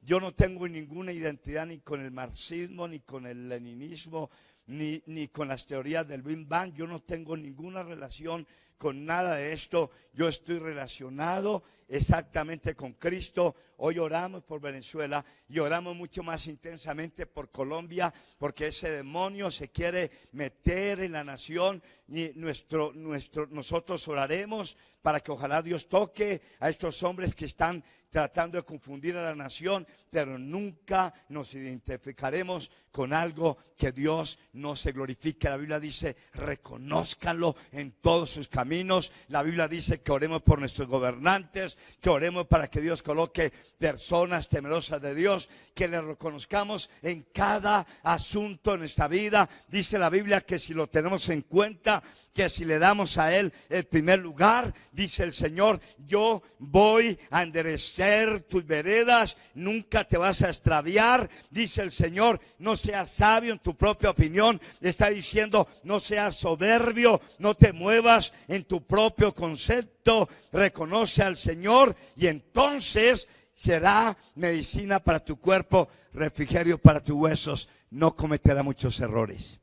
Yo no tengo ninguna identidad ni con el marxismo, ni con el leninismo, ni con las teorías del Big Bang. Yo no tengo ninguna relación con nada de esto. Yo estoy relacionado exactamente con Cristo. Hoy oramos por Venezuela y oramos mucho más intensamente por Colombia, porque ese demonio se quiere meter en la nación. Y nosotros oraremos para que ojalá Dios toque a estos hombres que están tratando de confundir a la nación, pero nunca nos identificaremos con algo que Dios no se glorifique. La Biblia dice: reconózcanlo en todos sus caminos. La Biblia dice que oremos por nuestros gobernantes, que oremos para que Dios coloque personas temerosas de Dios, que le reconozcamos en cada asunto de nuestra vida. Dice la Biblia que si lo tenemos en cuenta, que si le damos a Él el primer lugar, dice el Señor: yo voy a enderecer tus veredas, nunca te vas a extraviar. Dice el Señor: no seas sabio en tu propia opinión. Está diciendo: no seas soberbio, no te muevas en tu propio concepto. Reconoce al Señor y entonces será medicina para tu cuerpo, refrigerio para tus huesos. No cometerá muchos errores.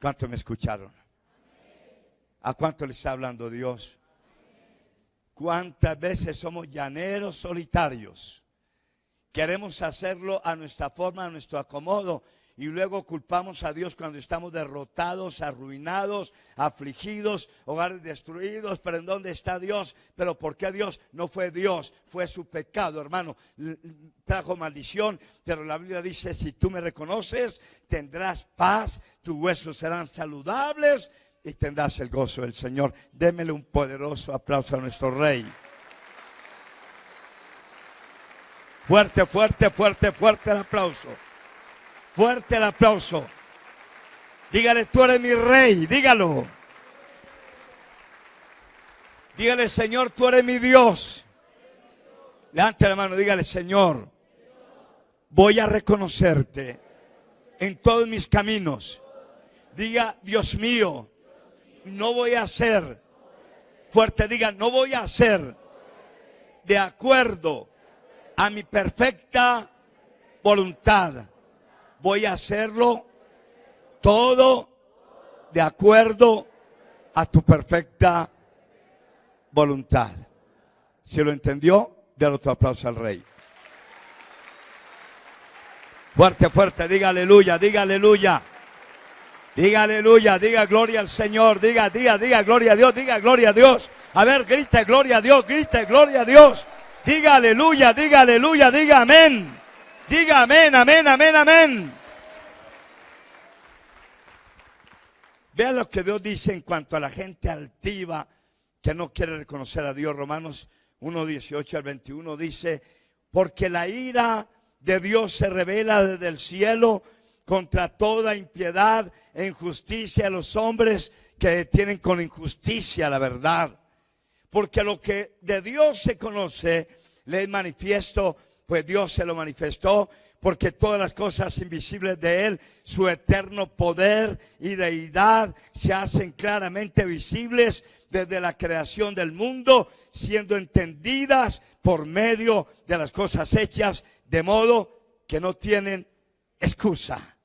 ¿Cuántos me escucharon? ¿A cuánto le está hablando Dios? ¿Cuántas veces somos llaneros solitarios? Queremos hacerlo a nuestra forma, a nuestro acomodo, y luego culpamos a Dios cuando estamos derrotados, arruinados, afligidos, hogares destruidos. Pero ¿en dónde está Dios? ¿Pero por qué Dios? No fue Dios, fue su pecado, hermano. Trajo maldición, pero la Biblia dice: si tú me reconoces, tendrás paz, tus huesos serán saludables y tendrás el gozo del Señor. Démele un poderoso aplauso a nuestro Rey. Fuerte, fuerte, fuerte, fuerte el aplauso. Fuerte el aplauso. Dígale: tú eres mi Rey, dígalo. Dígale: Señor, tú eres mi Dios. Levante la mano, dígale: Señor, voy a reconocerte en todos mis caminos. Diga: Dios mío, no voy a hacer. Fuerte, diga: no voy a hacer de acuerdo a mi perfecta voluntad. Voy a hacerlo todo de acuerdo a tu perfecta voluntad. Si lo entendió, déle otro aplauso al Rey. Fuerte, fuerte, diga aleluya, diga aleluya. Diga aleluya, diga gloria al Señor, diga gloria a Dios, diga gloria a Dios. A ver, grite gloria a Dios, grite gloria a Dios. Diga aleluya, diga aleluya, diga amén. Diga amén, amén, amén, amén. Vea lo que Dios dice en cuanto a la gente altiva que no quiere reconocer a Dios. Romanos 1:18 al 21 dice: porque la ira de Dios se revela desde el cielo contra toda impiedad e injusticia de los hombres que detienen con injusticia la verdad. Porque lo que de Dios se conoce le es manifiesto, pues Dios se lo manifestó, porque todas las cosas invisibles de Él, su eterno poder y deidad, se hacen claramente visibles desde la creación del mundo, siendo entendidas por medio de las cosas hechas, de modo que no tienen excusa.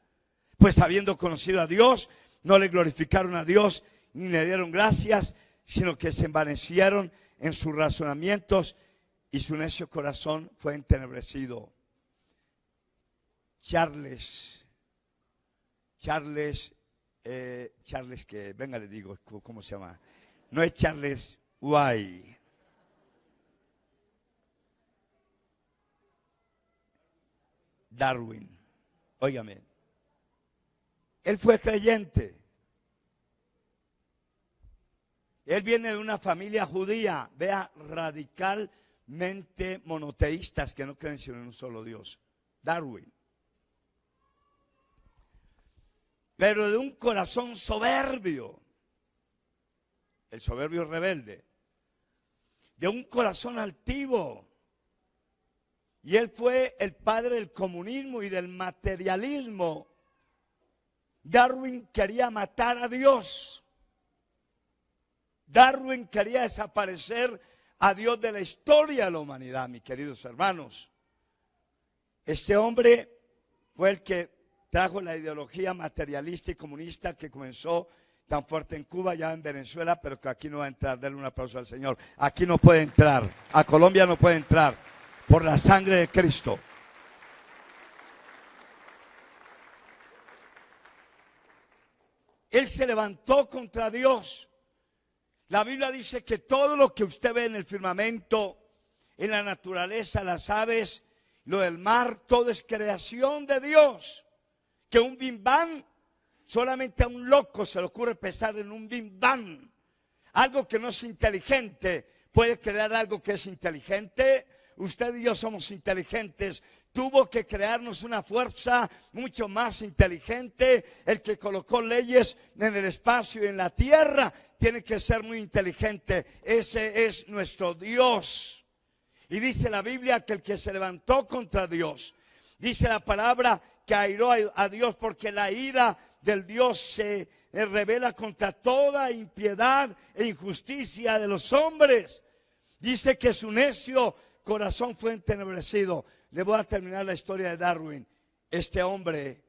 Pues habiendo conocido a Dios, no le glorificaron a Dios ni le dieron gracias, sino que se envanecieron en sus razonamientos y su necio corazón fue entenebrecido. Charles, que venga le digo, ¿cómo se llama? No es Charles White. Darwin, óigame, él fue creyente. Él viene de una familia judía, vea, radicalmente monoteístas que no creen sino en un solo Dios. Darwin. Pero de un corazón soberbio, el soberbio rebelde, de un corazón altivo. Y él fue el padre del comunismo y del materialismo. Darwin quería matar a Dios. Darwin quería desaparecer a Dios de la historia de la humanidad, mis queridos hermanos. Este hombre fue el que trajo la ideología materialista y comunista que comenzó tan fuerte en Cuba, ya en Venezuela, pero que aquí no va a entrar. Denle un aplauso al Señor. Aquí no puede entrar, a Colombia no puede entrar, por la sangre de Cristo. Él se levantó contra Dios. La Biblia dice que todo lo que usted ve en el firmamento, en la naturaleza, las aves, lo del mar, todo es creación de Dios. Que un bim bam, solamente a un loco se le ocurre pensar en un bim bam. Algo que no es inteligente puede crear algo que es inteligente. Usted y yo somos inteligentes. Tuvo que crearnos una fuerza mucho más inteligente. El que colocó leyes en el espacio y en la tierra tiene que ser muy inteligente. Ese es nuestro Dios. Y dice la Biblia que el que se levantó contra Dios, dice la palabra que airó a Dios, porque la ira del Dios se revela contra toda impiedad e injusticia de los hombres. Dice que su necio corazón fue entenebrecido. Le voy a terminar la historia de Darwin. Este hombre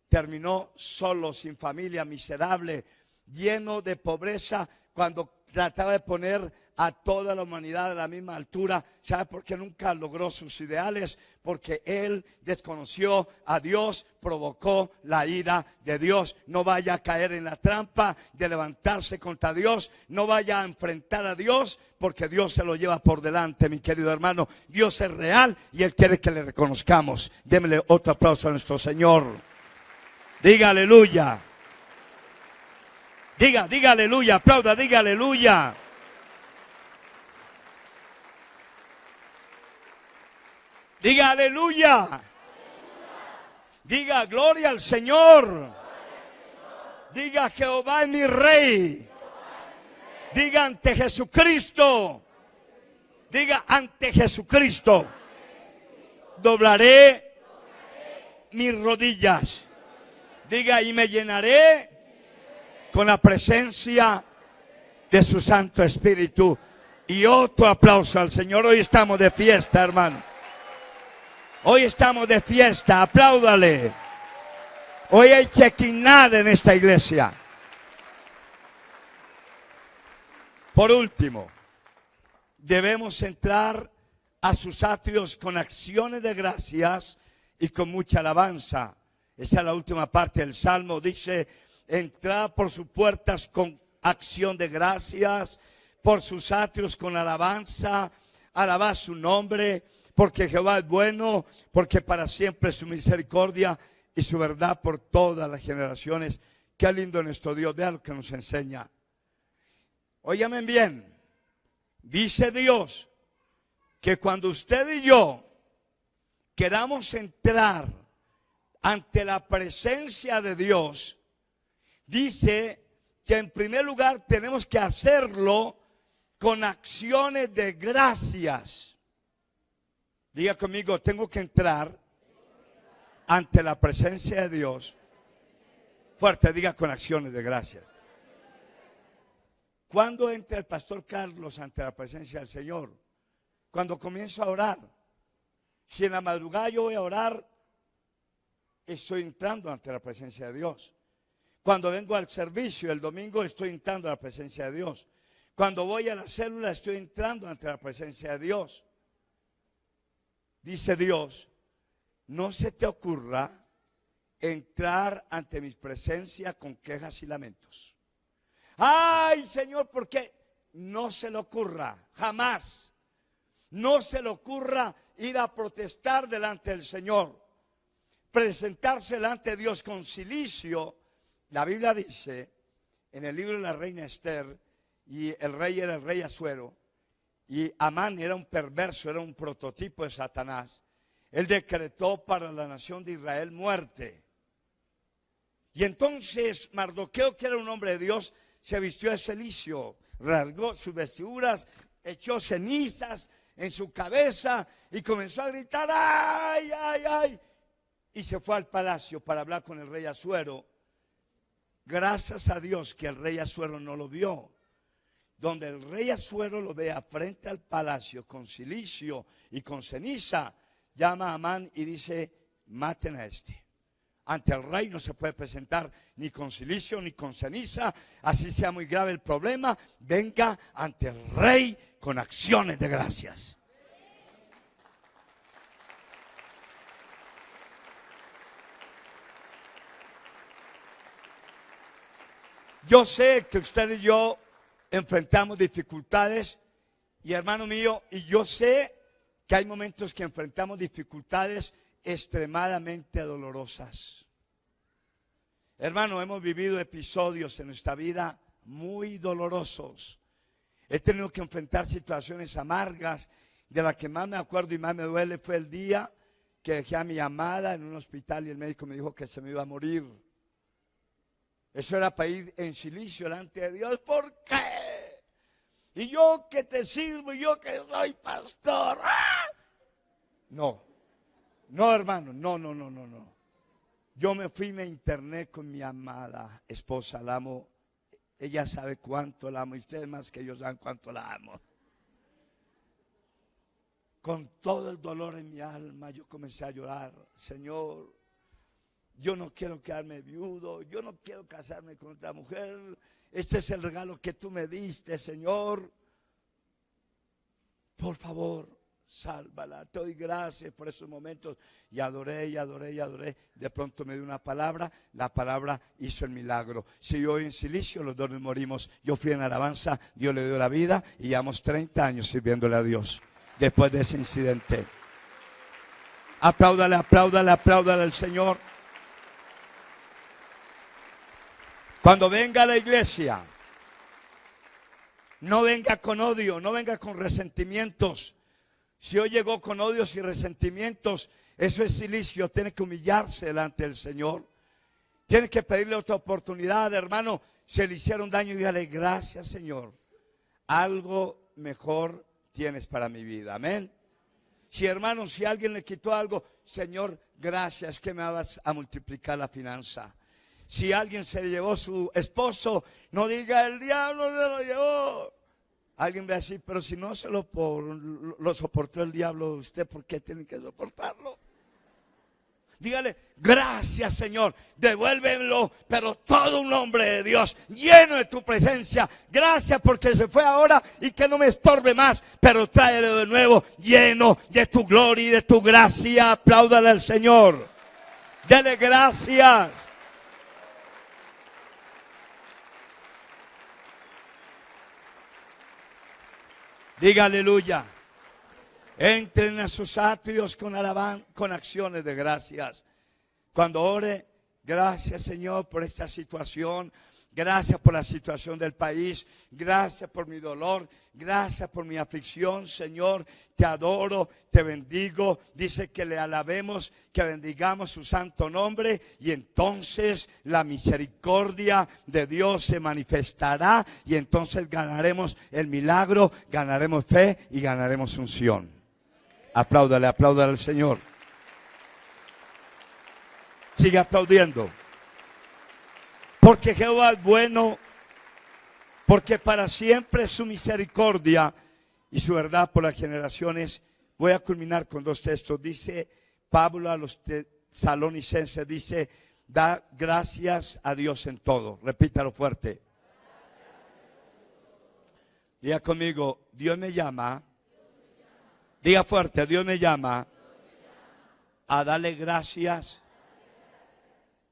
terminó solo, sin familia, miserable, lleno de pobreza, cuando trataba de poner a toda la humanidad a la misma altura. ¿Sabe por qué nunca logró sus ideales? Porque él desconoció a Dios, provocó la ira de Dios. No vaya a caer en la trampa de levantarse contra Dios. No vaya a enfrentar a Dios, porque Dios se lo lleva por delante, mi querido hermano. Dios es real y Él quiere que le reconozcamos. Démele otro aplauso a nuestro Señor. Diga aleluya. Diga aleluya, aplauda, diga aleluya. Diga aleluya. Diga gloria al Señor. Diga Jehová es mi rey. Diga ante Jesucristo. Diga ante Jesucristo. Doblaré mis rodillas. Diga y me llenaré con la presencia de su Santo Espíritu. Y otro aplauso al Señor. Hoy estamos de fiesta, hermano. Hoy estamos de fiesta, apláudale. Hoy hay chequinada en esta iglesia. Por último, debemos entrar a sus atrios con acciones de gracias y con mucha alabanza. Esa es la última parte del Salmo. Dice: entrad por sus puertas con acción de gracias, por sus atrios con alabanza. alabad su nombre, porque Jehová es bueno, porque para siempre es su misericordia y su verdad por todas las generaciones. Qué lindo nuestro Dios, vea lo que nos enseña. Óigame bien, dice Dios que cuando usted y yo queramos entrar ante la presencia de Dios, dice que en primer lugar tenemos que hacerlo con acciones de gracias. Diga conmigo, tengo que entrar ante la presencia de Dios. Fuerte, diga, con acciones de gracias. ¿Cuándo entra el pastor Carlos ante la presencia del Señor? Cuando comienzo a orar. Si en la madrugada yo voy a orar, estoy entrando ante la presencia de Dios. Cuando vengo al servicio el domingo, estoy entrando a la presencia de Dios. Cuando voy a la célula, estoy entrando ante la presencia de Dios. Dice Dios, no se te ocurra entrar ante mi presencia con quejas y lamentos. Ay, Señor, ¿por qué? No se le ocurra, jamás. No se le ocurra ir a protestar delante del Señor. Presentarse delante de Dios con cilicio. La Biblia dice en el libro de la reina Esther, y el rey era el rey Asuero, y Amán era un perverso, era un prototipo de Satanás. Él decretó para la nación de Israel muerte. Y entonces Mardoqueo, que era un hombre de Dios, se vistió de cilicio, rasgó sus vestiduras, echó cenizas en su cabeza y comenzó a gritar, ¡ay, ay, ay! Y se fue al palacio para hablar con el rey Asuero. Gracias a Dios que el rey Asuero no lo vio. Donde el rey Asuero lo vea frente al palacio con cilicio y con ceniza, llama a Amán y dice, maten a este. Ante el rey no se puede presentar ni con cilicio ni con ceniza, así sea muy grave el problema, venga ante el rey con acciones de gracias. Yo sé que usted y yo enfrentamos dificultades, y hermano mío, y yo sé que hay momentos que enfrentamos dificultades extremadamente dolorosas. Hermano, hemos vivido episodios en nuestra vida muy dolorosos. He tenido que enfrentar situaciones amargas. De la que más me acuerdo y más me duele fue el día que dejé a mi amada en un hospital y el médico me dijo que se me iba a morir. Eso era para ir en silicio delante de Dios. ¿Por qué? Y yo que te sirvo, y yo que soy pastor. ¡Ah! No, hermano, no. Yo me fui y me interné con mi amada esposa, la amo. Ella sabe cuánto la amo y ustedes más que yo saben cuánto la amo. Con todo el dolor en mi alma yo comencé a llorar. Señor, yo no quiero quedarme viudo, yo no quiero casarme con otra mujer. Este es el regalo que tú me diste, Señor. Por favor, sálvala. Te doy gracias por esos momentos. Y adoré. De pronto me dio una palabra. La palabra hizo el milagro. Si yo en silicio, los dos nos morimos. Yo fui en alabanza, Dios le dio la vida. Y llevamos 30 años sirviéndole a Dios después de ese incidente. Apláudale al Señor. Cuando venga a la iglesia, no venga con odio, no venga con resentimientos. Si hoy llegó con odios y resentimientos, eso es silicio. Tiene que humillarse delante del Señor. Tiene que pedirle otra oportunidad, hermano. Si le hicieron daño, dígale, gracias, Señor. Algo mejor tienes para mi vida. Amén. Si, hermano, si alguien le quitó algo, Señor, gracias que me vas a multiplicar la finanza. Si alguien se llevó su esposo, no diga, el diablo se lo llevó. Alguien va a decir, pero si no se lo soportó el diablo, ¿usted por qué tiene que soportarlo? Dígale, gracias, Señor, devuélvemelo, pero todo un hombre de Dios, lleno de tu presencia. Gracias porque se fue ahora y que no me estorbe más, pero tráelo de nuevo, lleno de tu gloria y de tu gracia. Apláudale al Señor. Dele gracias. Diga aleluya. Entren a sus atrios con con acciones de gracias. Cuando ore, gracias Señor por esta situación. Gracias por la situación del país. Gracias por mi dolor. Gracias por mi aflicción, Señor. Te adoro, te bendigo. Dice que le alabemos, que bendigamos su santo nombre. Y entonces la misericordia de Dios se manifestará. Y entonces ganaremos el milagro, ganaremos fe y ganaremos unción. Apláudale, apláudale al Señor. Sigue aplaudiendo. Porque Jehová es bueno, porque para siempre es su misericordia y su verdad por las generaciones. Voy a culminar con dos textos. Dice Pablo a los tesalonicenses, dice, da gracias a Dios en todo. Repítalo fuerte. Diga conmigo, Dios me llama. Diga fuerte, Dios me llama a darle gracias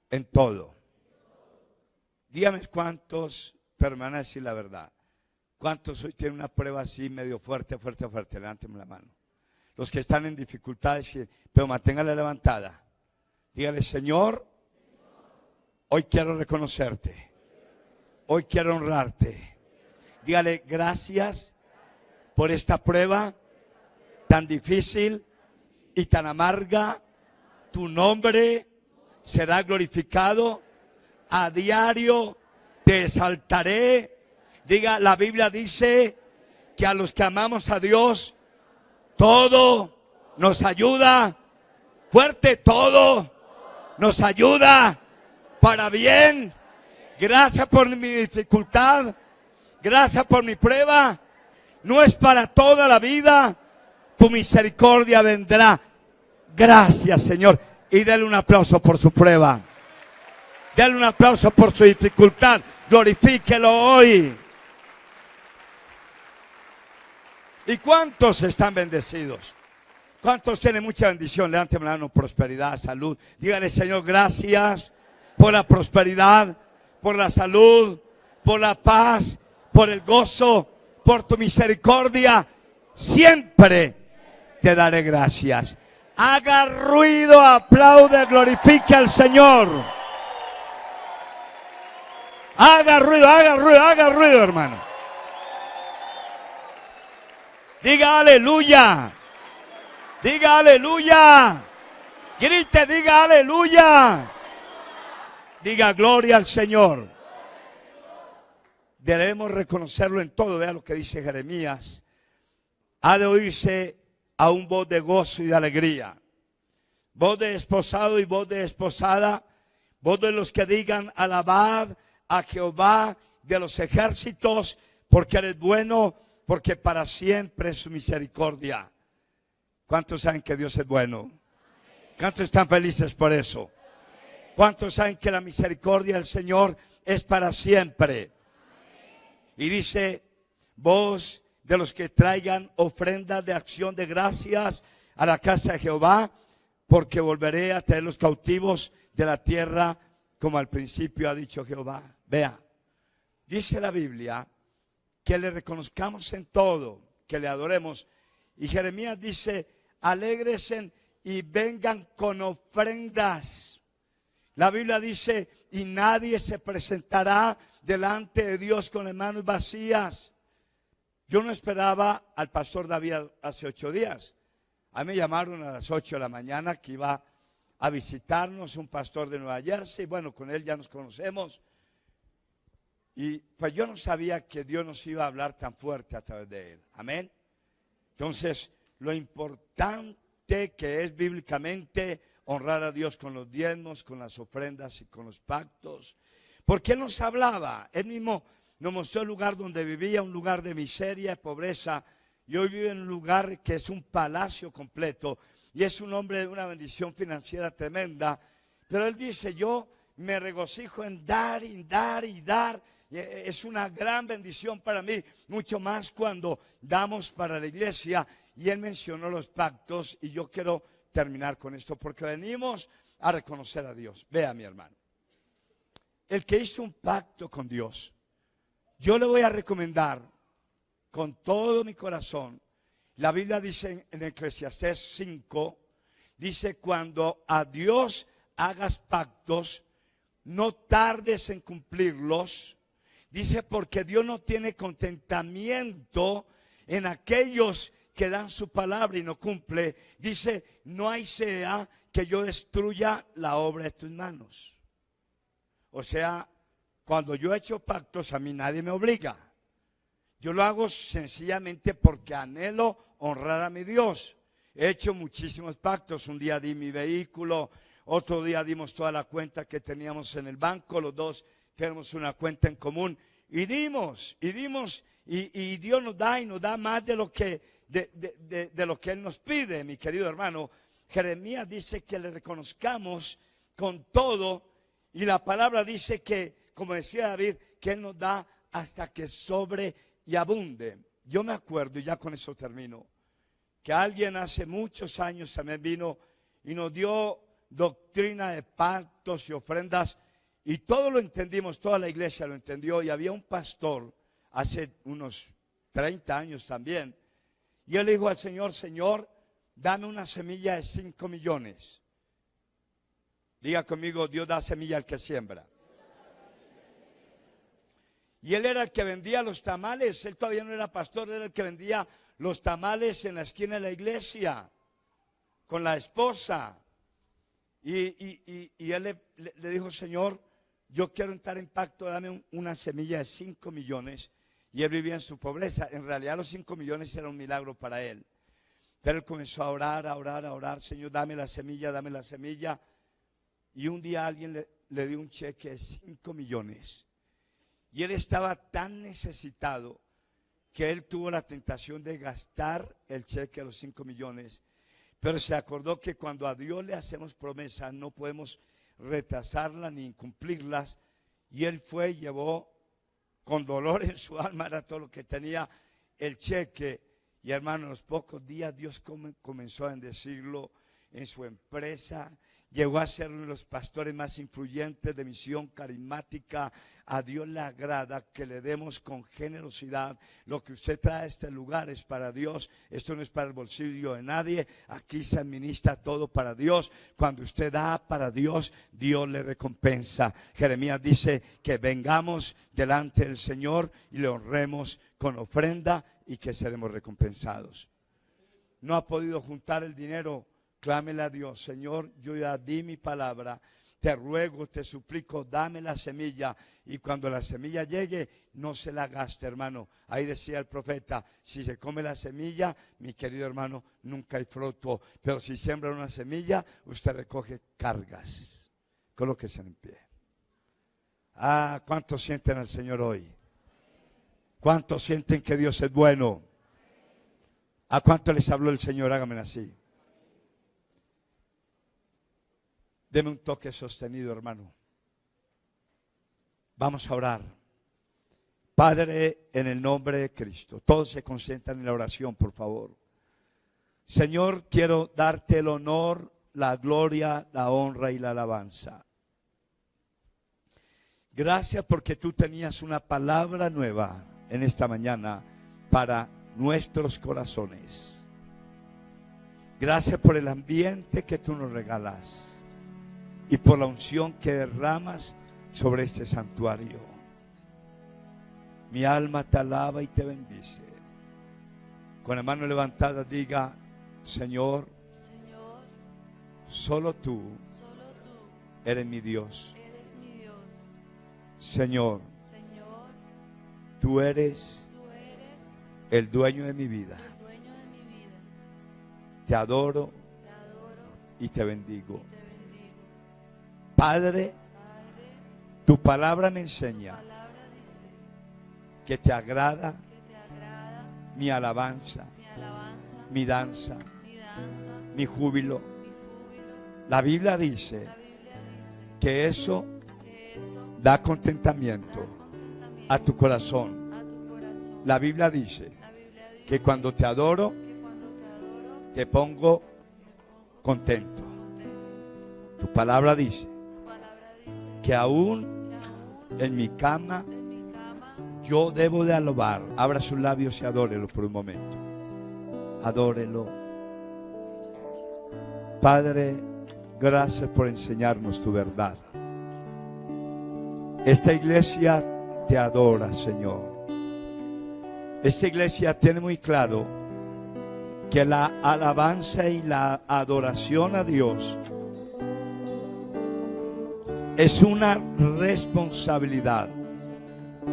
en todo. Dígame cuántos permanecen la verdad. ¿Cuántos hoy tienen una prueba así medio fuerte, fuerte, fuerte? Levánteme la mano. Los que están en dificultades, pero manténgala levantada. Dígale, Señor, hoy quiero reconocerte. Hoy quiero honrarte. Dígale, gracias por esta prueba tan difícil y tan amarga. Tu nombre será glorificado. A diario te exaltaré. Diga, la Biblia dice que a los que amamos a Dios, todo nos ayuda. Fuerte, todo nos ayuda para bien. Gracias por mi dificultad. Gracias por mi prueba. No es para toda la vida. Tu misericordia vendrá. Gracias, Señor. Y denle un aplauso por su prueba. Dale un aplauso por su dificultad. Glorifíquelo hoy. ¿Y cuántos están bendecidos? ¿Cuántos tienen mucha bendición? Levánteme la mano, prosperidad, salud. Dígale, Señor, gracias por la prosperidad, por la salud, por la paz, por el gozo, por tu misericordia. Siempre te daré gracias. Haga ruido, aplaude, glorifique al Señor. Haga ruido, haga ruido, haga ruido, hermano. Diga aleluya. Diga aleluya. Grite, diga aleluya. Diga gloria al Señor. Debemos reconocerlo en todo. Vea lo que dice Jeremías. Ha de oírse aún voz de gozo y de alegría. Voz de desposado y voz de desposada. Voz de los que digan alabad a Jehová de los ejércitos, porque Él es bueno, porque para siempre es su misericordia. ¿Cuántos saben que Dios es bueno? ¿Cuántos están felices por eso? ¿Cuántos saben que la misericordia del Señor es para siempre? Y dice, vos de los que traigan ofrendas de acción de gracias a la casa de Jehová, porque volveré a traer los cautivos de la tierra, como al principio ha dicho Jehová. Vea, dice la Biblia que le reconozcamos en todo, que le adoremos. Y Jeremías dice, alégresen y vengan con ofrendas. La Biblia dice, y nadie se presentará delante de Dios con las manos vacías. Yo no esperaba al pastor David hace 8 días. A mí me llamaron a las 8 de la mañana que iba a visitarnos un pastor de Nueva Jersey. Bueno, con él ya nos conocemos. Y pues yo no sabía que Dios nos iba a hablar tan fuerte a través de él. Amén. Entonces, lo importante que es bíblicamente honrar a Dios con los diezmos, con las ofrendas y con los pactos. Porque Él nos hablaba. Él mismo nos mostró el lugar donde vivía, un lugar de miseria y pobreza. Y hoy vive en un lugar que es un palacio completo. Y es un hombre de una bendición financiera tremenda. Pero Él dice, yo me regocijo en dar y dar y dar. Es una gran bendición para mí, mucho más cuando damos para la iglesia. Y Él mencionó los pactos y yo quiero terminar con esto porque venimos a reconocer a Dios. Vea, mi hermano, el que hizo un pacto con Dios, yo le voy a recomendar con todo mi corazón La Biblia dice en Eclesiastés 5, dice, cuando a Dios hagas pactos, no tardes en cumplirlos. Dice, porque Dios no tiene contentamiento en aquellos que dan su palabra y no cumple. Dice, no hay sea que yo destruya la obra de tus manos. O sea, cuando yo he hecho pactos, a mí nadie me obliga. Yo lo hago sencillamente porque anhelo honrar a mi Dios. He hecho muchísimos pactos. Un día di mi vehículo, otro día dimos toda la cuenta que teníamos en el banco, los dos tenemos una cuenta en común, y dimos, y Dios nos da y nos da más de lo que Él nos pide, mi querido hermano. Jeremías dice que le reconozcamos con todo, y la palabra dice que, como decía David, que Él nos da hasta que sobre y abunde. Yo me acuerdo, y ya con eso termino, que alguien hace muchos años también vino y nos dio doctrina de pactos y ofrendas, y todo lo entendimos, toda la iglesia lo entendió. Y había un pastor hace unos 30 años también, y él dijo al Señor: Señor, dame una semilla de 5 millones. Diga conmigo: Dios da semilla al que siembra. Y él era el que vendía los tamales. Él todavía no era pastor, era el que vendía los tamales en la esquina de la iglesia con la esposa. Y él le dijo: Señor, yo quiero entrar en pacto, dame una semilla de 5 millones. Y él vivía en su pobreza. En realidad los 5 millones era un milagro para él. Pero él comenzó a orar, a orar, a orar: Señor, dame la semilla, dame la semilla. Y un día alguien le dio un cheque de 5 millones. Y él estaba tan necesitado que él tuvo la tentación de gastar el cheque de los 5 millones. Pero se acordó que cuando a Dios le hacemos promesas no podemos retrasarlas ni incumplirlas. Y él fue y llevó con dolor en su alma, era todo lo que tenía, el cheque. Y hermano, en los pocos días Dios comenzó a bendecirlo en su empresa. Llegó a ser uno de los pastores más influyentes de Misión Carismática. A Dios le agrada que le demos con generosidad. Lo que usted trae a este lugar es para Dios. Esto no es para el bolsillo de nadie. Aquí se administra todo para Dios. Cuando usted da para Dios, Dios le recompensa. Jeremías dice que vengamos delante del Señor y le honremos con ofrenda y que seremos recompensados. No ha podido juntar el dinero. Clámele a Dios: Señor, yo ya di mi palabra, te ruego, te suplico, dame la semilla. Y cuando la semilla llegue, no se la gaste, hermano. Ahí decía el profeta: si se come la semilla, mi querido hermano, nunca hay fruto. Pero si siembra una semilla, usted recoge cargas. Colóquese en pie. Ah, ¿cuántos sienten al Señor hoy? ¿Cuántos sienten que Dios es bueno? ¿A cuánto les habló el Señor? Háganme así. Deme un toque sostenido, hermano. Vamos a orar. Padre, en el nombre de Cristo. Todos se concentran en la oración, por favor. Señor, quiero darte el honor, la gloria, la honra y la alabanza. Gracias porque tú tenías una palabra nueva en esta mañana para nuestros corazones. Gracias por el ambiente que tú nos regalas y por la unción que derramas sobre este santuario. Mi alma te alaba y te bendice. Con la mano levantada diga: Señor, solo tú eres mi Dios. Señor, tú eres el dueño de mi vida. Te adoro y te bendigo. Padre, tu palabra me enseña que te agrada mi alabanza, mi danza, mi júbilo. La Biblia dice que eso da contentamiento a tu corazón. La Biblia dice que cuando te adoro, te pongo contento. Tu palabra dice que aún en mi cama yo debo de alabar. Abra sus labios y adórelo por un momento. Adórelo. Padre, gracias por enseñarnos tu verdad. Esta iglesia te adora, Señor. Esta iglesia tiene muy claro que la alabanza y la adoración a Dios es una responsabilidad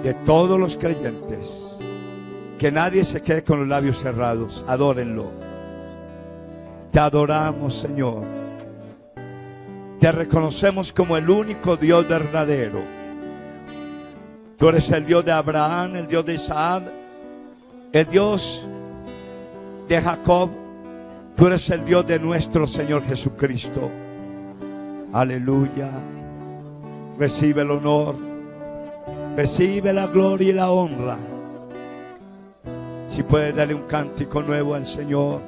de todos los creyentes. Que nadie se quede con los labios cerrados. Adórenlo. Te adoramos, Señor. Te reconocemos como el único Dios verdadero. Tú eres el Dios de Abraham, el Dios de Isaac, el Dios de Jacob. Tú eres el Dios de nuestro Señor Jesucristo. Aleluya. Recibe el honor, recibe la gloria y la honra. Si puedes darle un cántico nuevo al Señor.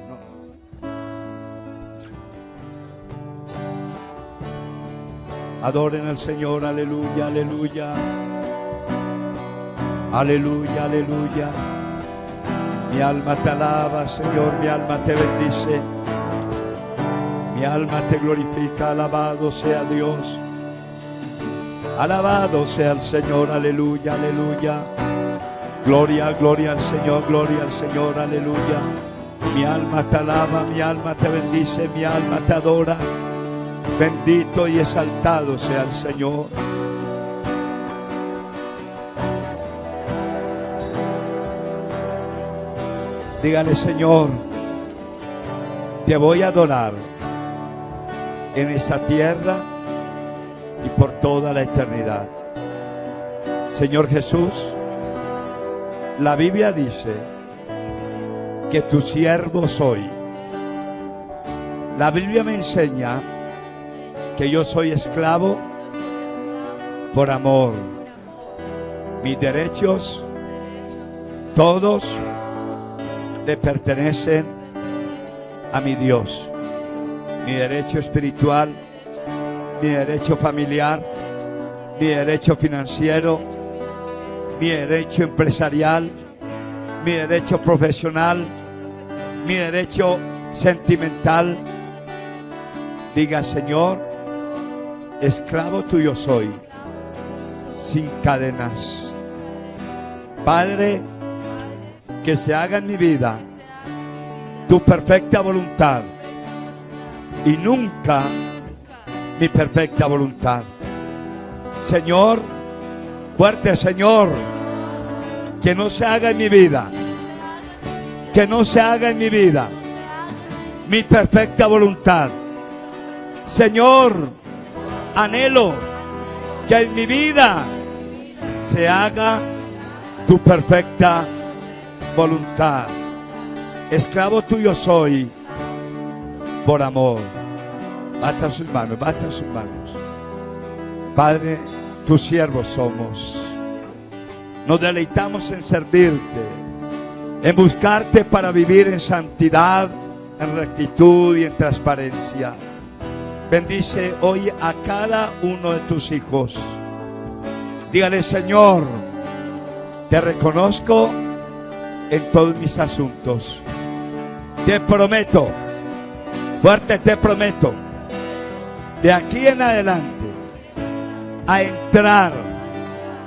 Adoren al Señor, aleluya, aleluya. Aleluya, aleluya. Mi alma te alaba, Señor, mi alma te bendice. Mi alma te glorifica, alabado sea Dios. Alabado sea el Señor, aleluya, aleluya. Gloria, gloria al Señor, aleluya. Mi alma te alaba, mi alma te bendice, mi alma te adora. Bendito y exaltado sea el Señor. Dígale, Señor, te voy a adorar en esta tierra y por toda la eternidad. Señor Jesús, la Biblia dice que tu siervo soy. La Biblia me enseña que yo soy esclavo por amor. Mis derechos, todos le pertenecen a mi Dios. Mi derecho espiritual, mi derecho familiar, mi derecho financiero, mi derecho empresarial, mi derecho profesional, mi derecho sentimental. Diga, Señor, esclavo tuyo soy, sin cadenas. Padre, que se haga en mi vida tu perfecta voluntad y nunca mi perfecta voluntad. Señor, fuerte Señor, que no se haga en mi vida, que no se haga en mi vida mi perfecta voluntad. Señor, anhelo que en mi vida se haga tu perfecta voluntad. Esclavo tuyo soy por amor. Bata sus manos, bata sus manos. Padre, tus siervos somos. Nos deleitamos en servirte, en buscarte para vivir en santidad, en rectitud y en transparencia. Bendice hoy a cada uno de tus hijos. Dígale, Señor, te reconozco en todos mis asuntos. Te prometo, fuerte te prometo, de aquí en adelante, a entrar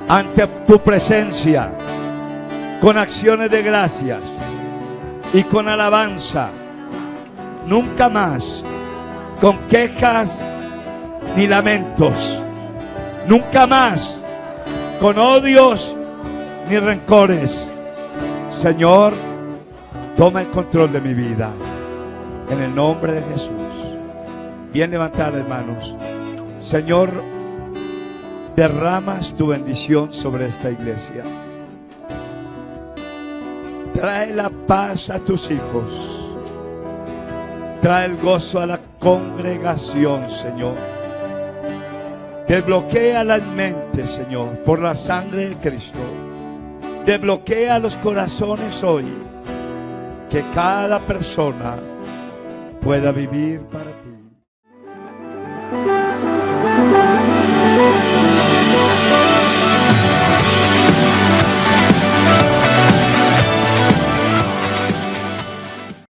ante tu presencia con acciones de gracias y con alabanza. Nunca más con quejas ni lamentos. Nunca más con odios ni rencores. Señor, toma el control de mi vida. En el nombre de Jesús. Bien levantadas las manos. Señor, derramas tu bendición sobre esta iglesia. Trae la paz a tus hijos. Trae el gozo a la congregación, Señor. Desbloquea las mentes, Señor, por la sangre de Cristo. Desbloquea los corazones hoy. Que cada persona pueda vivir para